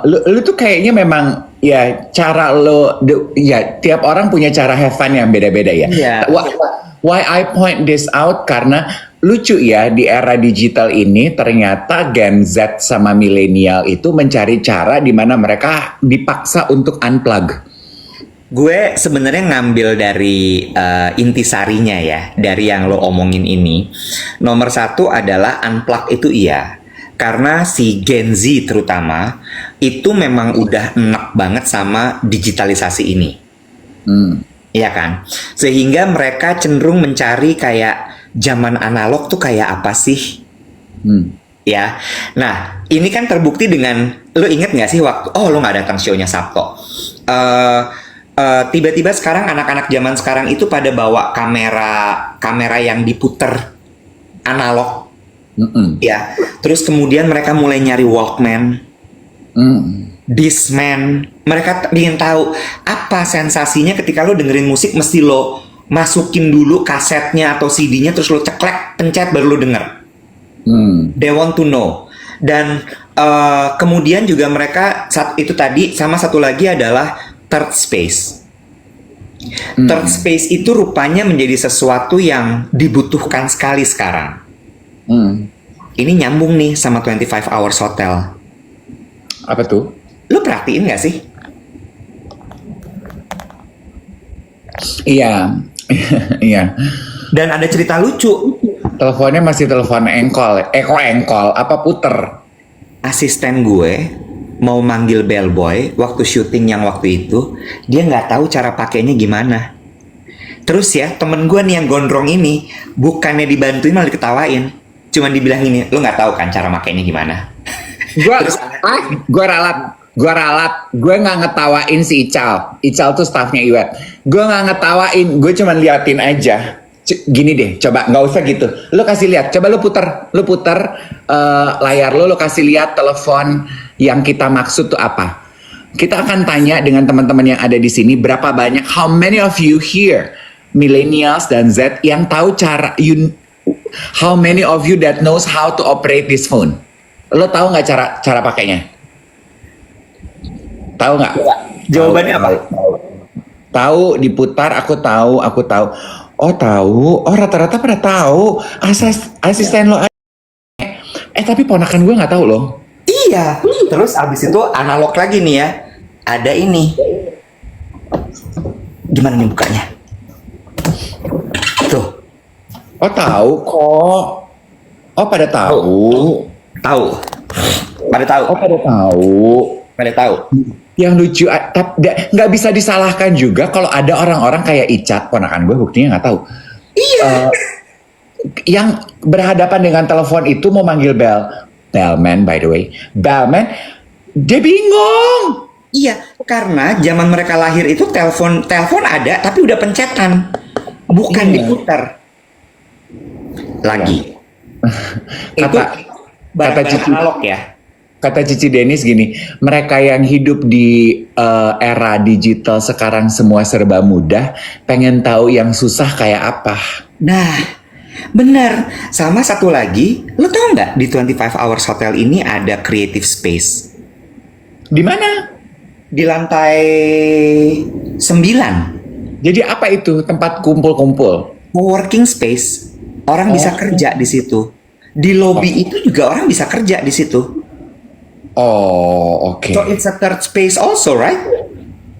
Lu tuh kayaknya memang ya cara ya tiap orang punya cara have fun yang beda-beda ya. Iya. Why I point this out karena lucu ya di era digital ini ternyata Gen Z sama milenial itu mencari cara di mana mereka dipaksa untuk unplug. Gue sebenarnya ngambil dari intisarinya ya, dari yang lo omongin ini. Nomor satu adalah unplug itu iya. Karena si Gen Z terutama, itu memang udah enak banget sama digitalisasi ini. Iya kan? Sehingga mereka cenderung mencari kayak zaman analog tuh kayak apa sih? Ya, nah ini kan terbukti dengan, lo inget gak sih waktu, lo gak datang show-nya Sabto. Tiba-tiba sekarang anak-anak zaman sekarang itu pada bawa kamera yang diputer analog, ya. Terus kemudian mereka mulai nyari Walkman, Discman. Mereka ingin tahu apa sensasinya ketika lo dengerin musik, mesti lo masukin dulu kasetnya atau CD-nya, terus lo ceklek, pencet baru lo denger. They want to know. Dan kemudian juga mereka itu tadi, sama satu lagi adalah third space. Third space itu rupanya menjadi sesuatu yang dibutuhkan sekali sekarang. Ini nyambung nih sama 25 Hours Hotel. Apa tuh? Lu perhatiin gak sih? Iya, iya. Dan ada cerita lucu. Teleponnya masih telepon engkol, kok engkol? Apa puter? Asisten gue mau manggil bellboy waktu syuting yang waktu itu, dia nggak tahu cara pakainya gimana. Terus ya temen gue nih yang gondrong ini, bukannya dibantuin malah diketawain. Cuman dibilang ini, lo nggak tahu kan cara pakainya gimana. Gue ralat, gue nggak ngetawain si Ical tuh staffnya Iwet. Gue nggak ngetawain, gue cuman liatin aja. Gini deh, coba nggak usah gitu. Lo kasih lihat, coba lo puter layar lo kasih lihat telepon yang kita maksud tuh apa. Kita akan tanya dengan teman-teman yang ada di sini berapa banyak, how many of you here, millennials dan Z yang tahu how many of you that knows how to operate this phone? Lo tahu nggak cara pakainya? Tahu nggak? Jawabannya apa? Tahu, diputar, aku tahu. Oh tahu, rata-rata pada tahu. Asisten lo. Tapi ponakan gue nggak tahu loh. Iya. Terus abis itu analog lagi nih ya. Ada ini. Gimana nih bukanya? Tuh. Oh tahu kok. Oh pada tahu. Tahu. Pada tahu. Oh pada tahu. Pada tahu. Yang lucu, nggak bisa disalahkan juga kalau ada orang-orang kayak Ica, ponakan gue buktinya nggak tahu. Iya. Yang berhadapan dengan telepon itu mau manggil bellman by the way, bellman, dia bingung. Iya, karena zaman mereka lahir itu telepon ada tapi udah pencetan, bukan diputar. Lagi. Itu barang-barang analog ya. Kata Cici Denis gini, mereka yang hidup di era digital sekarang semua serba mudah, pengen tahu yang susah kayak apa. Nah, bener. Sama satu lagi, lo tau nggak di 25 Hours Hotel ini ada creative space? Di mana? Di lantai 9. Jadi apa itu? Tempat kumpul-kumpul? Working space. Orang bisa kerja di situ. Di lobby itu juga orang bisa kerja di situ. Oh, oke. So it's a third space also, right?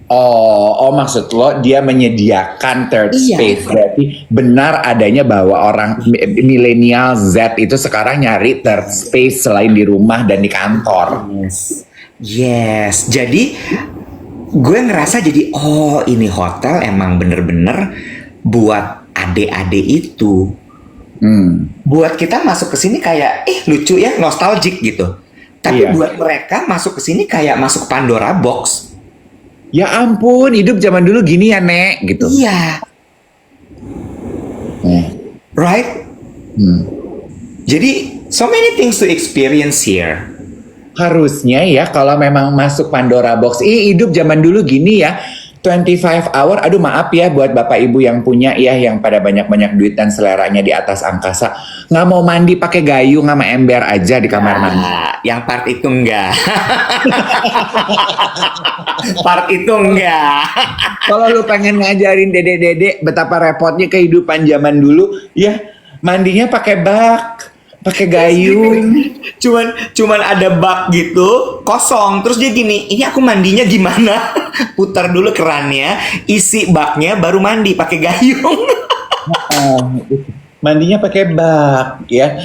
Oh, maksud lo dia menyediakan third space. Berarti benar adanya bahwa orang milenial Z itu sekarang nyari third space selain di rumah dan di kantor. Yes. Jadi gue ngerasa jadi ini hotel emang bener-bener buat adik-adik itu. Buat kita masuk ke sini kayak lucu ya, nostalgic gitu. Tapi buat mereka masuk ke sini kayak masuk Pandora box. Ya ampun, hidup zaman dulu gini ya, Nek, gitu. Iya. Right? Jadi so many things to experience here. Harusnya ya kalau memang masuk Pandora box, hidup zaman dulu gini ya. 25 hour, aduh maaf ya buat bapak ibu yang punya ya, yang pada banyak-banyak duit dan seleranya di atas angkasa, nggak mau mandi pakai gayung sama ember aja di kamar mandi. Yang part itu enggak. Part itu enggak. Kalau lu pengen ngajarin dedek-dedek betapa repotnya kehidupan zaman dulu, ya mandinya pakai bak, pakai gayung. Cuman ada bak gitu, kosong. Terus dia gini, ini aku mandinya gimana? Putar dulu kerannya, isi baknya, baru mandi pakai gayung. Mandinya pakai bak, ya.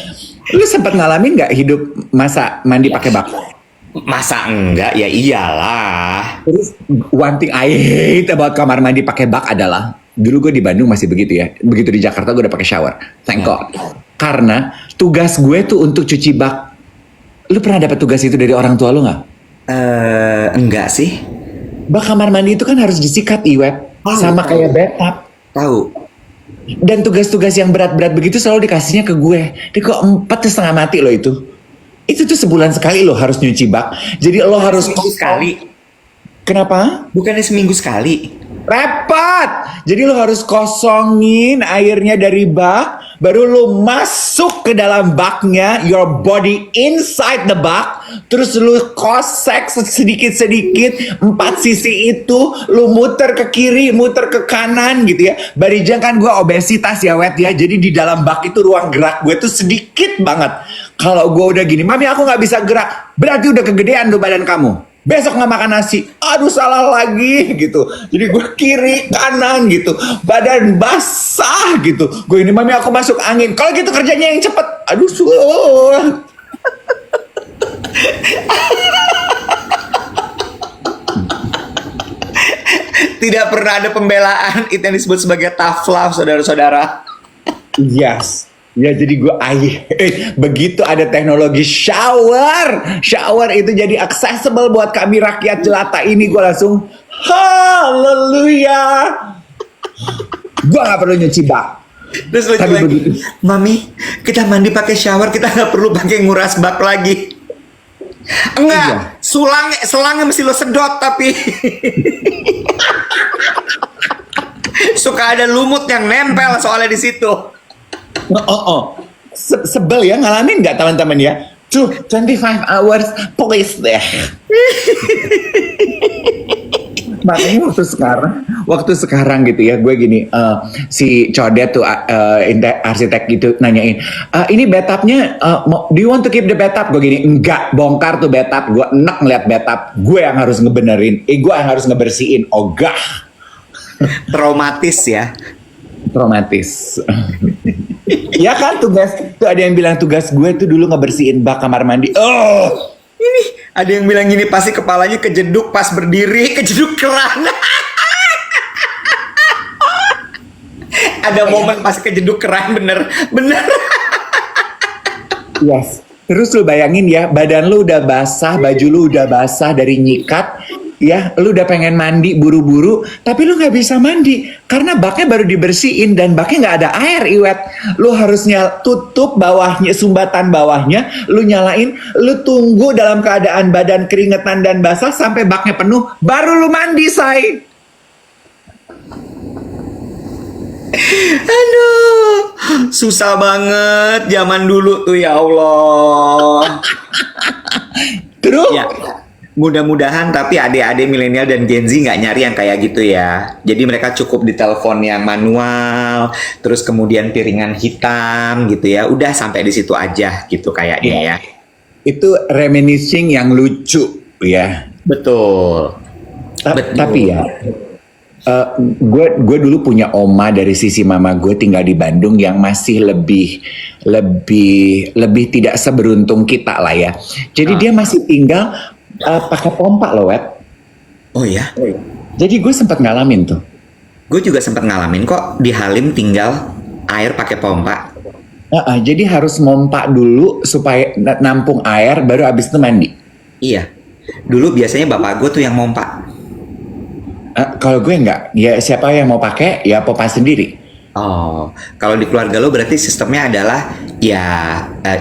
Lu sempat ngalamin nggak hidup masa mandi pakai bak? Masa enggak? Ya iyalah. Terus one thing I hate about kamar mandi pakai bak adalah dulu gue di Bandung masih begitu ya. Begitu di Jakarta gue udah pakai shower. Thank God. Karena tugas gue tuh untuk cuci bak. Lu pernah dapat tugas itu dari orang tua lu nggak? Enggak sih. Bak kamar mandi itu kan harus disikat Iwet. Sama kayak bathtub. Tahu. Dan tugas-tugas yang berat-berat begitu selalu dikasihnya ke gue. Dia kok 4,5 mati loh itu. Itu tuh sebulan sekali lo harus nyuci bak. Jadi lo harus Seminggu sekali. Kenapa? Bukannya seminggu sekali. Repot. Jadi lo harus kosongin airnya dari bak, baru lo masuk ke dalam baknya, your body inside the bak, terus lo kosek sedikit-sedikit 4 sisi itu, lo muter ke kiri, muter ke kanan gitu ya. Barijang kan gue obesitas ya Wet ya, jadi di dalam bak itu ruang gerak gue tuh sedikit banget. Kalau gue udah gini, mami aku nggak bisa gerak, berarti udah kegedean tuh badan kamu. Besok nggak makan nasi, aduh salah lagi gitu. Jadi gue kiri kanan gitu, badan basah gitu. Gue ini mami aku masuk angin. Kalau gitu kerjanya yang cepet, aduh suah. Tidak pernah ada pembelaan. Itu yang disebut sebagai tough love, saudara-saudara. Yes. Ya jadi gue begitu ada teknologi shower itu jadi accessible buat kami rakyat jelata ini, gue langsung haleluya. Gue nggak perlu nyuci bak. Terus lucu Tapi lagi, begitu. mami kita mandi pakai shower, kita nggak perlu pakai nguras bak lagi. Enggak, selangnya mesti lo sedot tapi suka ada lumut yang nempel soalnya di situ. Sebel ya, ngalamin nggak teman-teman ya? 25 hours, please deh. Makanya waktu sekarang gitu ya, gue gini, si Codet tuh arsitek gitu nanyain, ini bathtubnya, do you want to keep the bathtub? Gue gini, enggak, bongkar tuh bathtub, gue enak ngeliat bathtub, gue yang harus ngebenerin, gue yang harus ngebersihin, ogah. Traumatis ya. Traumatis. Ya kan tugas, tuh ada yang bilang tugas gue tuh dulu ngebersihin bak kamar mandi. Oh, Ini ada yang bilang gini, pasti kepalanya kejeduk pas berdiri, kejeduk keran. Ada momen pas kejeduk keran, bener. yes. Terus lu bayangin ya, badan lu udah basah, baju lu udah basah dari nyikat, ya, lu udah pengen mandi buru-buru, tapi lu nggak bisa mandi karena baknya baru dibersihin dan baknya nggak ada air, Iwet. Lu harusnya tutup bawahnya, sumbatan bawahnya, lu nyalain, lu tunggu dalam keadaan badan keringetan dan basah sampai baknya penuh, baru lu mandi, say. Aduh, susah banget zaman dulu tuh, ya Allah. Terus? Ya, mudah-mudahan tapi adik-adik milenial dan Gen Z nggak nyari yang kayak gitu ya. Jadi mereka cukup di telepon yang manual, terus kemudian piringan hitam gitu ya. Udah sampai di situ aja gitu kayaknya ya. Itu reminiscing yang lucu ya. Betul. Betul. Tapi ya, gue dulu punya oma dari sisi mama gue tinggal di Bandung yang masih lebih tidak seberuntung kita lah ya. Jadi dia masih tinggal pakai pompa loh, Wet. Oh ya? Jadi gue sempat ngalamin tuh. Gue juga sempat ngalamin kok, di Halim tinggal air pakai pompa. Jadi harus mompa dulu supaya nampung air, baru abis itu mandi. Iya. Dulu biasanya bapak gue tuh yang mompa. Kalau gue enggak, ya siapa yang mau pakai ya pompa sendiri. Oh, kalau di keluarga lo berarti sistemnya adalah ya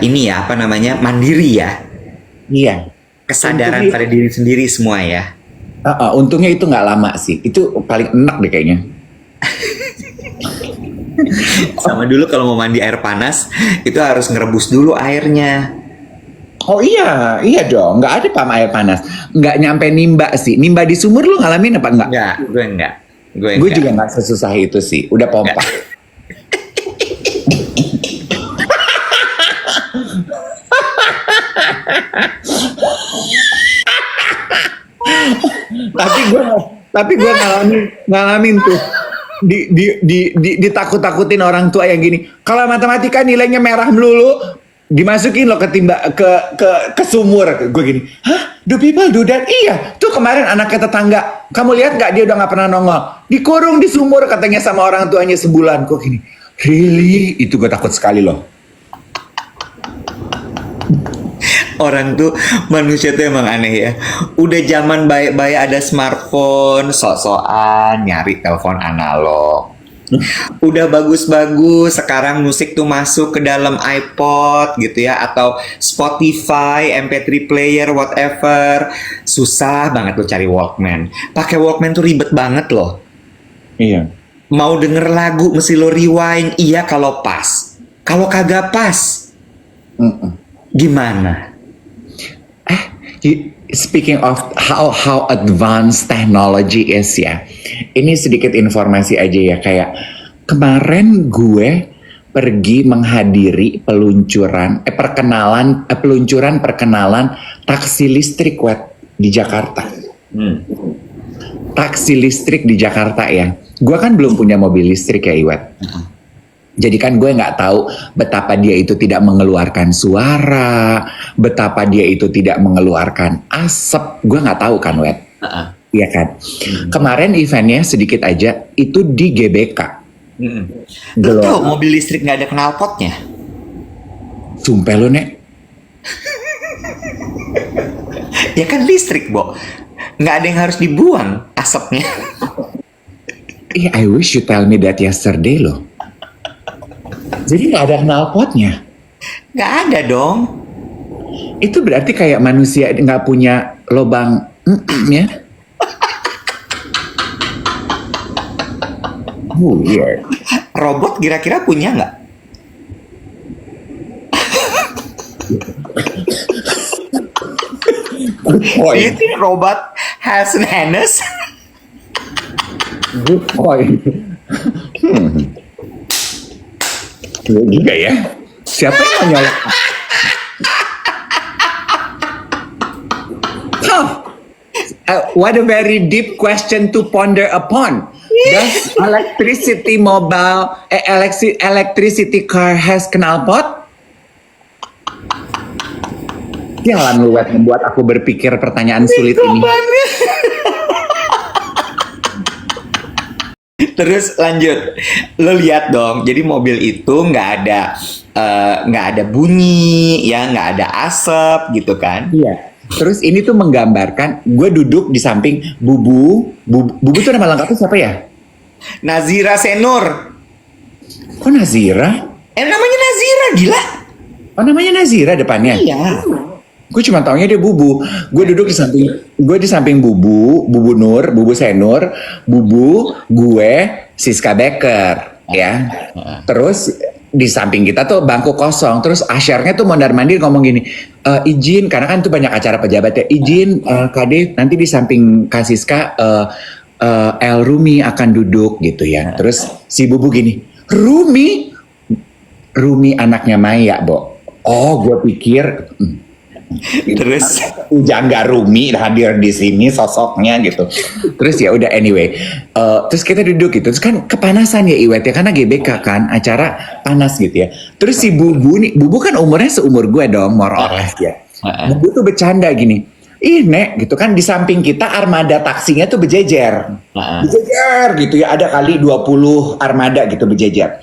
ini ya apa namanya mandiri ya, Iya. kesadaran Sendiri. pada diri sendiri semua ya. Untungnya itu nggak lama sih. Itu paling enak deh kayaknya. Sama dulu kalau mau mandi air panas, itu harus ngerebus dulu airnya. Oh iya, iya dong. Nggak ada pam air panas. Nggak nyampe nimba sih. Nimba di sumur lu ngalamin apa enggak? Enggak, gue enggak. Gue juga nggak sesusah itu sih. Udah pompa. tapi gue ngalamin tuh ditakut-takutin orang tua yang gini. Kalau matematika nilainya merah melulu, dimasukin lo ke sumur. Gue gini, hah? Do people do that? Iya. Tuh kemarin anaknya tetangga, kamu lihat nggak dia udah nggak pernah nongol, dikurung di sumur katanya sama orang tuanya sebulan. Gue gini, really? Itu gue takut sekali loh. Orang tuh, manusia tuh emang aneh ya. Udah zaman baik-baik ada smartphone, sok-sokan nyari telepon analog. Udah bagus-bagus, sekarang musik tuh masuk ke dalam iPod gitu ya, atau Spotify, MP3 player, whatever. Susah banget lo cari Walkman. Pakai Walkman tuh ribet banget loh. Iya. Mau denger lagu mesti lo rewind, iya kalau pas. Kalau kagak pas, gimana? Speaking of how advanced technology is ya, ini sedikit informasi aja ya, kayak kemarin gue pergi menghadiri peluncuran taksi listrik di Jakarta. Taksi listrik di Jakarta ya. Gue kan belum punya mobil listrik ya Iwet. Jadi kan gue nggak tahu betapa dia itu tidak mengeluarkan suara, betapa dia itu tidak mengeluarkan asap. Gue nggak tahu kan, Wet. Iya kan. Kemarin eventnya sedikit aja itu di GBK. Lo tau mobil listrik nggak ada knalpotnya? Sumpah lo, Nek. Ya kan listrik, Bo. Nggak ada yang harus dibuang asapnya. I wish you tell me that yesterday loh. Jadi nggak ada knalpotnya. Nggak ada dong. Itu berarti kayak manusia nggak punya lubang ya. Weird. Robot kira-kira punya nggak? Do you think robot has an anus? Good point. Iya juga ya. Siapa yang mau nyolok? What a very deep question to ponder upon. Does electricity car has knalpot? Jalan lu Wet, membuat aku berpikir pertanyaan sulit ini. Terus lanjut, lo lihat dong. Jadi mobil itu nggak ada bunyi, ya nggak ada asap gitu kan? Iya. Terus ini tuh menggambarkan gue duduk di samping Bubu tuh nama lengkapnya siapa ya? Nazira Senur. Kok Nazira? Namanya Nazira, gila. Oh namanya Nazira depannya? Iya. Gue cuma taunya dia Bubu. Gue duduk di samping Bubu Nur, Bubu Senur, Bubu, gue, Siska Becker, ya. Terus di samping kita tuh bangku kosong. Terus asyarnya tuh mondar-mandir ngomong gini, izin, karena kan tuh banyak acara pejabat ya. Izin, Kade, nanti di samping Kak Siska, El Rumi akan duduk gitu ya. Terus si Bubu gini, Rumi anaknya Maya, Bo. Oh, gue pikir... Terus Jangga Rumi hadir di sini sosoknya gitu. Terus ya udah anyway. Terus kita duduk gitu. Terus kan kepanasan ya Iwet ya, karena GBK kan acara panas gitu ya. Terus si Bubu kan umurnya seumur gue dong, more or less ya. Bubu tuh bercanda gini. Ih Nek gitu kan, di samping kita armada taksinya tuh berjejer. Berjejer gitu ya, ada kali 20 armada gitu berjejer.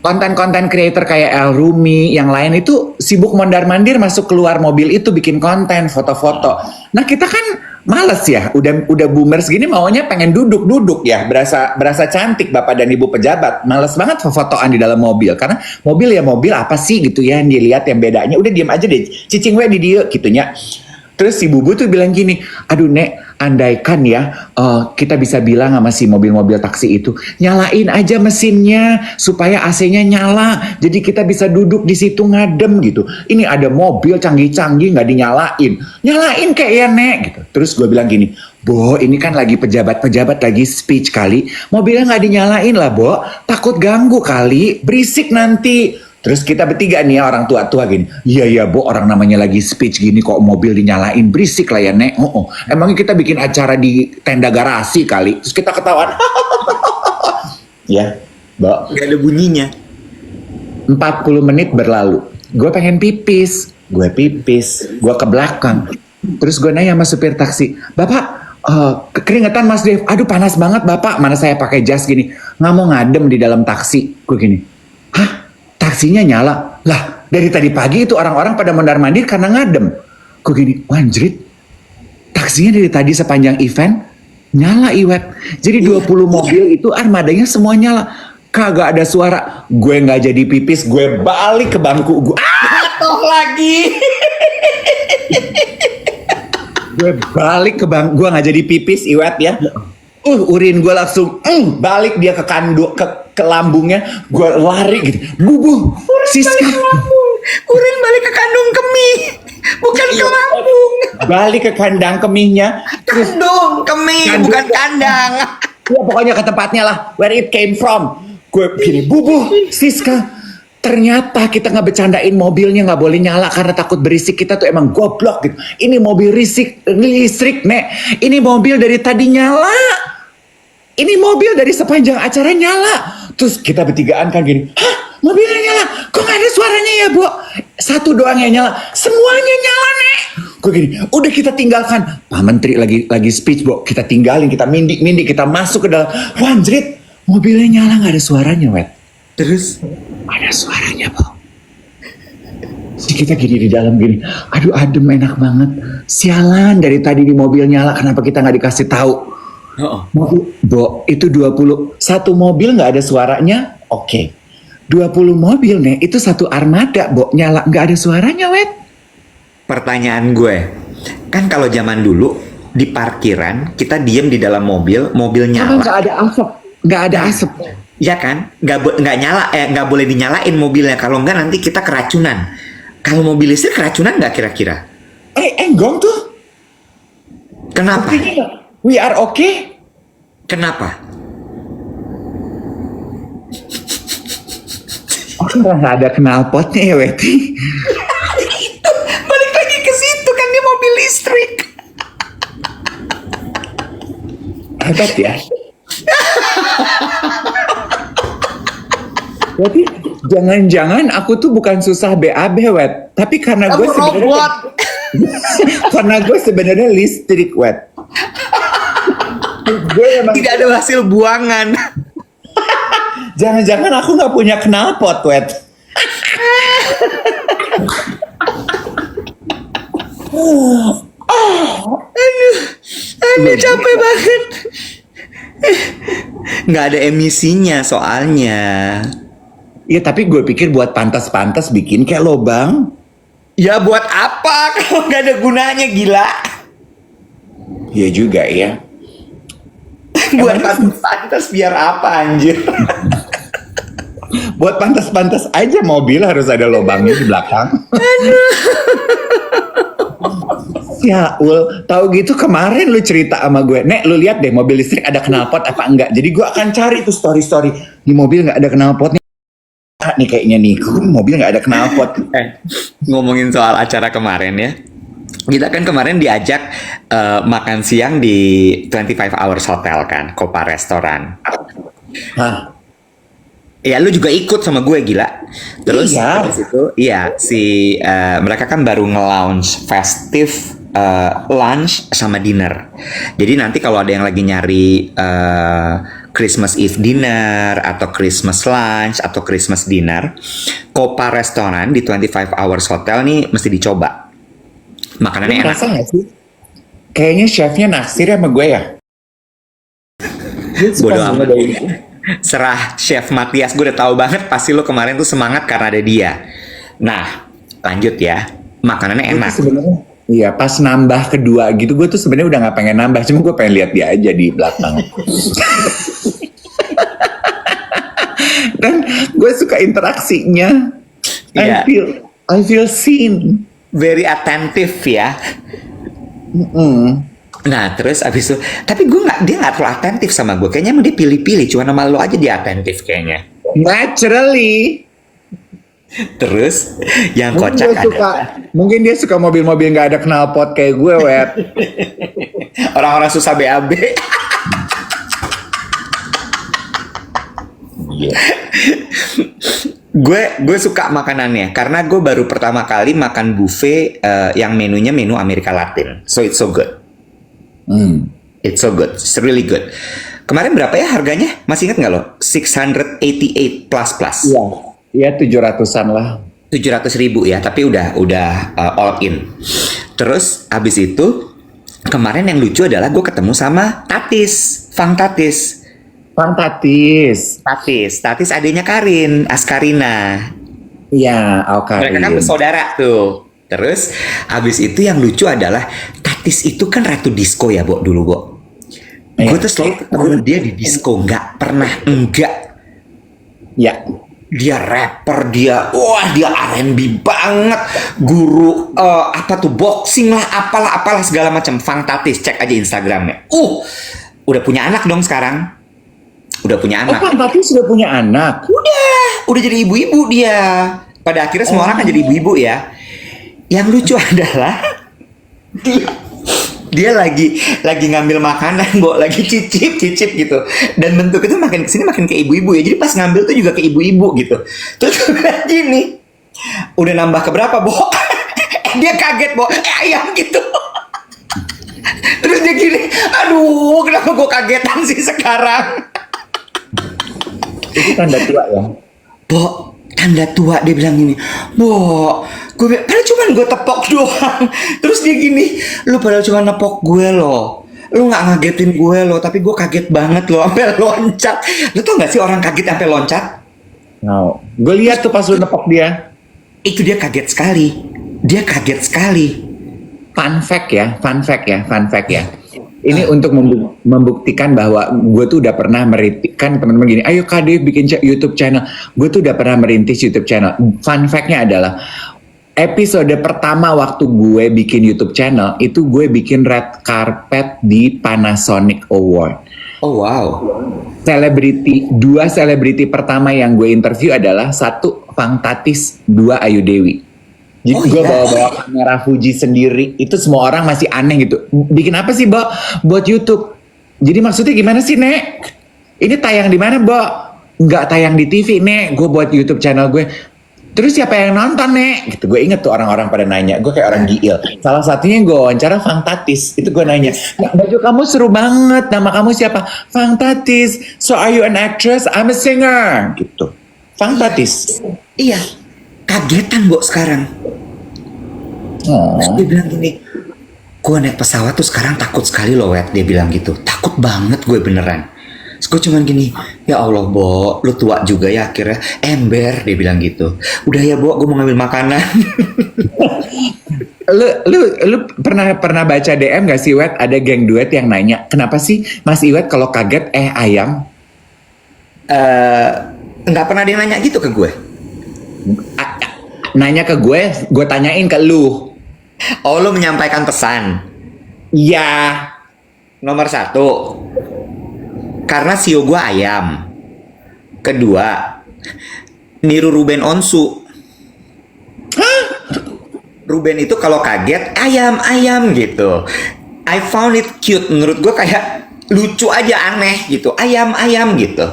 Konten-konten creator kayak El Rumi yang lain itu sibuk mondar-mandir masuk keluar mobil itu bikin konten, foto-foto. Nah kita kan males ya, udah boomers gini maunya pengen duduk-duduk ya, berasa cantik Bapak dan Ibu pejabat. Males banget fotoan di dalam mobil, karena mobil ya mobil apa sih gitu ya yang dilihat, yang bedanya udah diem aja deh, cicing we di dia gitunya. Terus si Bubu tuh bilang gini, aduh Nek, andaikan ya kita bisa bilang sama si mobil-mobil taksi itu, nyalain aja mesinnya supaya AC-nya nyala. Jadi kita bisa duduk di situ ngadem gitu. Ini ada mobil canggih-canggih nggak dinyalain. Nyalain kayak ya Nek gitu. Terus gue bilang gini, Bo, ini kan lagi pejabat-pejabat lagi speech kali. Mobilnya nggak dinyalain lah, Bo. Takut ganggu kali, berisik nanti. Terus kita bertiga nih ya, orang tua-tua gini. Iya, Bo, orang namanya lagi speech gini kok mobil dinyalain, berisik lah ya, Nek. Emangnya kita bikin acara di tenda garasi kali. Terus kita ketahuan. Ya, Bo. Gak ada bunyinya. 40 menit berlalu. Gue pengen pipis. Gue ke belakang. Terus gue nanya sama supir taksi, Bapak, keringetan Mas Dev, aduh panas banget Bapak, mana saya pakai jas gini, nggak mau ngadem di dalam taksi. Gue gini, hah? Taksinya nyala? Lah, dari tadi pagi itu orang-orang pada mondar-mandir karena ngadem. Gue gini, wanjrit, taksinya dari tadi sepanjang event nyala Iwet. Jadi 20 mobil itu armadanya semua nyala. Kagak ada suara. Gue nggak jadi pipis, gue balik ke bangku. Gue Jatuh lagi. gue balik ke bang, gue nggak jadi pipis Iwet ya. Urin gue langsung balik dia ke ke lambungnya. Gue lari gitu, bubuh Siska. Urin balik ke kandung kemih, bukan ke lambung. Balik ke kandang kemihnya. Kandung kemih, bukan kandang. Ya pokoknya ke tempatnya lah, where it came from. Gue gini, bubuh Siska. Ternyata kita nggak bercandain mobilnya nggak boleh nyala karena takut berisik. Kita tuh emang goblok gitu. Ini mobil listrik, Nek. Ini mobil dari tadi nyala. Ini mobil dari sepanjang acara nyala. Terus kita bertigaan kan gini, hah, mobilnya nyala? Kok nggak ada suaranya ya, Bu? Satu doang yang nyala. Semuanya nyala, Nek. Gue gini, udah kita tinggalkan. Pak Menteri lagi speech, Bu. Kita tinggalin, kita mindi, kita masuk ke dalam. Wanjrit, mobilnya nyala nggak ada suaranya, Wet. Terus Ada suaranya, Bu. Terus kita gini di dalam gini, aduh adem enak banget. Sialan dari tadi di mobil nyala, kenapa kita nggak dikasih tahu? Mobil, Bo, itu 20, satu mobil nggak ada suaranya, oke. 20 mobil nih, itu satu armada, Bo, nyala nggak ada suaranya, Wet. pertanyaan gue, kan kalau zaman dulu di parkiran kita diem di dalam mobil Karena nyala. nggak ada asap. Ya kan, nggak nyala, nggak boleh dinyalain mobilnya. Kalau nggak nanti kita keracunan. Kalau mobil listrik keracunan nggak kira-kira? Enggong tuh. Kenapa? We are okay. Kenapa? Nggak ada knalpotnya ya, Weti. Balik lagi ke situ kan dia mobil listrik. Hebat ya. Berarti jangan-jangan aku tuh bukan susah BAB, Wet. Tapi karena gue sebenarnya karena gue sebenarnya listrik, Wet. Gue emang Tidak ada hasil buangan. jangan-jangan aku nggak punya knalpot, Wet. Aduh capek banget. Nggak ada emisinya soalnya. Ya tapi gue pikir buat pantas-pantas bikin kayak lobang. Ya buat apa kalau nggak ada gunanya, gila. Ya juga ya. Buat pantas biar apa anjir? Buat pantas-pantas aja mobil harus ada lobangnya di belakang. Ya Ul, tahu gitu kemarin lu cerita sama gue, Nek lu lihat deh mobil listrik ada knalpot apa enggak. Jadi gue akan cari tuh story-story di mobil nggak ada knalpotnya. Nih kayaknya nih, mobil nggak ada knalpot. Ngomongin soal acara kemarin ya. Kita kan kemarin diajak makan siang di 25 Hours Hotel kan, Copa Restoran. Hah? Ya lu juga ikut sama gue, gila. Terus Iya. habis itu mereka kan baru nge-launch festive lunch sama dinner. Jadi nanti kalau ada yang lagi nyari Christmas Eve dinner atau Christmas lunch atau Christmas dinner, Copa Restoran di 25 Hours Hotel nih mesti dicoba. Makanannya enak. Merasa nggak sih? Kayaknya chefnya naksir sama gue ya. Dia suka Bodoh sama amat. dari- Serah Chef Matias, gue udah tahu banget pasti lo kemarin tuh semangat karena ada dia. Nah, lanjut ya. Makanannya Gue tuh enak. sebenarnya Iya, pas nambah kedua gitu, gue tuh sebenarnya udah nggak pengen nambah, cuma gue pengen lihat dia aja di belakang. Dan gue suka interaksinya. Iya. I feel seen. Very attentive ya. Nah terus abis itu, tapi dia nggak terlalu atentif sama gue. Kayaknya emang dia pilih-pilih, cuma nama lo aja dia atentif kayaknya. Naturally. Terus yang Mungkin kocak dia suka, adalah mungkin dia suka mobil-mobil nggak ada knalpot kayak gue, Web. orang-orang susah BAB. Gue suka makanannya karena gue baru pertama kali makan buffet yang menunya menu Amerika Latin, so it's so good. It's so good, it's really good. Kemarin berapa ya harganya? Masih ingat nggak lo? 688 plus. Iya 700-an lah. 700.000 ya, tapi udah all in. Terus abis itu kemarin yang lucu adalah gue ketemu sama Tatis, Fang Tatis. Tatis adiknya Karin, Askarina. Iya, Karin. Mereka kan bersaudara tuh. Terus abis itu yang lucu adalah Tatis itu kan ratu disco ya, Bo, dulu, Bo. Iya. Gue tuh selalu ketemu dia di disco, nggak pernah enggak. Ya. Dia rapper, dia R&B banget, guru apa tuh boxing lah, apalah segala macam. Fang Tatis, cek aja Instagramnya. Udah punya anak dong sekarang. Udah punya anak. Fang Tatis sudah punya anak. Udah jadi ibu-ibu dia. Pada akhirnya semua orang kan jadi ibu-ibu ya. Yang lucu adalah dia lagi ngambil makanan, Bo, lagi cicip gitu. Dan bentuk itu makin kesini makin kayak ibu-ibu ya. Jadi pas ngambil tuh juga kayak ibu-ibu gitu. Terus gini, udah nambah ke berapa, Bo? Dia kaget, Bo. Ayam gitu. Terus dia gini, aduh, kenapa gue kagetan sih sekarang? Itu tanda tua ya. Bo, tanda tua, dia bilang gini, Bo, padahal cuma gue tepok doang. Terus dia gini, lu padahal cuma nepok gue loh, lu nggak ngagetin gue loh, tapi gue kaget banget loh, sampai loncat. Lu tau nggak sih orang kaget sampai loncat? No, gue lihat tuh pas lu nepok dia. Itu dia kaget sekali. Fun fact ya. Ini untuk membuktikan bahwa gue tuh udah pernah merintis, kan teman-teman gini, ayo Kak Dev bikin YouTube channel. Gue tuh udah pernah merintis YouTube channel. Fun fact-nya adalah, episode pertama waktu gue bikin YouTube channel, itu gue bikin red carpet di Panasonic Award. Oh wow. Dua selebriti pertama yang gue interview adalah satu Fang Tatis, dua Ayu Dewi. Jadi gue bawa kamera Fuji sendiri, itu semua orang masih aneh gitu. Bikin apa sih, Bo? Buat YouTube. Jadi maksudnya gimana sih, Nek? Ini tayang di mana, Bo? Nggak tayang di TV, Nek. Gue buat YouTube channel gue. Terus siapa yang nonton, Nek? Gitu. Gue inget tuh orang-orang pada nanya. Gue kayak orang gil. Salah satunya gue wawancara Fang Tatis. Itu gue nanya, baju kamu seru banget. Nama kamu siapa? Fang Tatis. So are you an actress? I'm a singer. Gitu. Fang Tatis. Iya. Kagetan, Bo, sekarang. Terus dia bilang gini, gue naik pesawat tuh sekarang takut sekali loh, Wet. Dia bilang gitu, takut banget gue beneran. Terus gue cuman gini, ya Allah, Bo, lu tua juga ya akhirnya. Ember, dia bilang gitu. Udah ya, Bo, gue mau ngambil makanan. Lu pernah baca DM gak sih, Wet? Ada geng duet yang nanya, kenapa sih Mas Iwet kalau kaget ayam? Nggak pernah dia nanya gitu ke gue. Nanya ke gue tanyain ke lu. Oh, lu menyampaikan pesan. Iya. Nomor 1, karena sio gue ayam. Kedua, niru Ruben Onsu. Ruben itu kalau kaget ayam gitu. I found it cute. Menurut gue kayak lucu aja, aneh gitu. Ayam gitu.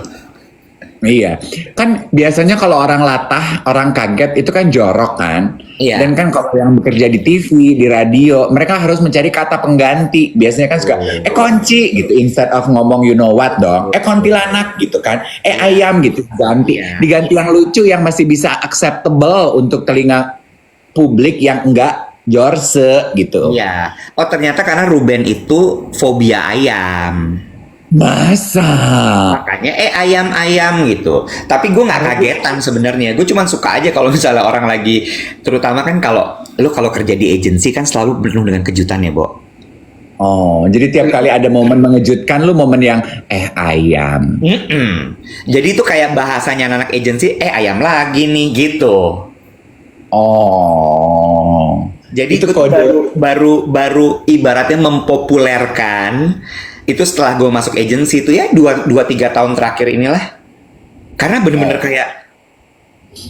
Iya, kan biasanya kalau orang latah, orang kaget itu kan jorok kan. Iya. Dan kan kalau yang bekerja di TV, di radio, mereka harus mencari kata pengganti. Biasanya kan suka, kunci gitu, instead of ngomong you know what dong. Kuntilanak gitu kan. Ayam gitu, ganti. Diganti yang lucu yang masih bisa acceptable untuk telinga publik yang enggak jorse gitu. Iya. Oh, ternyata karena Ruben itu fobia ayam. Masa? Makanya ayam-ayam gitu. Tapi gue nggak kagetan sebenarnya. Gue cuman suka aja kalau misalnya orang lagi, terutama kan kalau lu kalau kerja di agensi kan selalu penuh dengan kejutan ya, Bo. Oh, jadi tiap kali ada momen mengejutkan lu momen yang ayam. Jadi itu kayak bahasanya anak agensi, ayam lagi nih gitu. Oh. Jadi Itu itu kode. baru ibaratnya mempopulerkan itu setelah gue masuk agensi itu ya 2-3 tahun terakhir inilah. Karena bener-bener kayak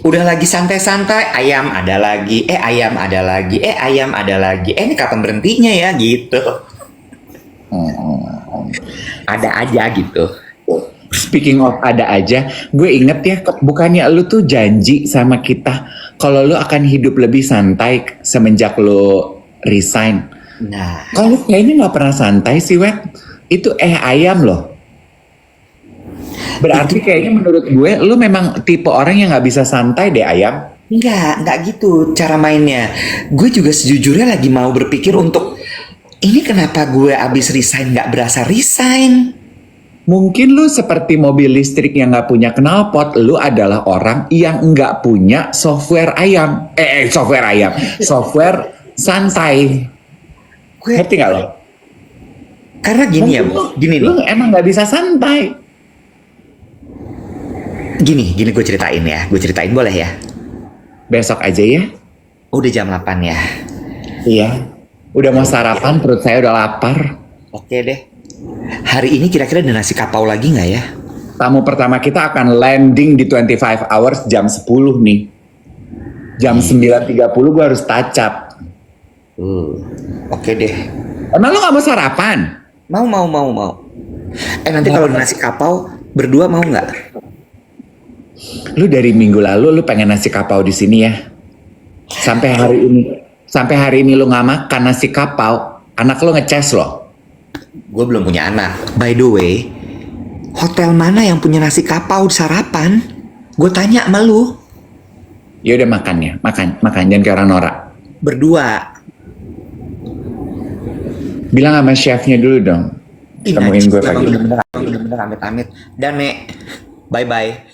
udah lagi santai-santai, ayam ada lagi, ayam ada lagi, ayam ada lagi, ini kapan berhentinya ya gitu. Ada aja gitu. Speaking of ada aja, gue inget ya, bukannya lu tuh janji sama kita kalau lu akan hidup lebih santai semenjak lu resign. Nah, Kalau kayaknya nggak pernah santai sih, Wet. Itu ayam loh. Berarti kayaknya menurut gue, lu memang tipe orang yang nggak bisa santai deh, ayam. enggak gitu cara mainnya. Gue juga sejujurnya lagi mau berpikir untuk ini kenapa gue abis resign nggak berasa resign. Mungkin lu seperti mobil listrik yang nggak punya knalpot, lu adalah orang yang nggak punya software ayam. Software ayam. Software santai. Gue Ngerti nggak lo? karena gini ya, Mungkin Bo. Gini nih. lu emang nggak bisa santai. Gini gue ceritain ya. Gue ceritain boleh ya? Besok aja ya. Udah jam 8 ya. Iya. Udah mau sarapan, perut saya udah lapar. Oke deh. Hari ini kira-kira ada nasi kapau lagi nggak ya? Tamu pertama kita akan landing di 25 hours jam 10 nih. Jam 9.30 gue harus touch up. Oke deh. Emang lu gak mau sarapan? Mau. Nanti kalau ada nasi kapau berdua mau nggak? Lu dari minggu lalu lu pengen nasi kapau di sini ya. Sampai hari ini lu nggak makan nasi kapau, anak lu ngeces loh. Gue belum punya anak. By the way, hotel mana yang punya nasi kapau sarapan? Gue tanya sama lu. Ya udah makan ya, makan jangan kayak orang norak. Berdua. Bilang sama chefnya dulu dong. Temuin gue pagi. Bener-bener amit-amit. Dan Nek, bye-bye.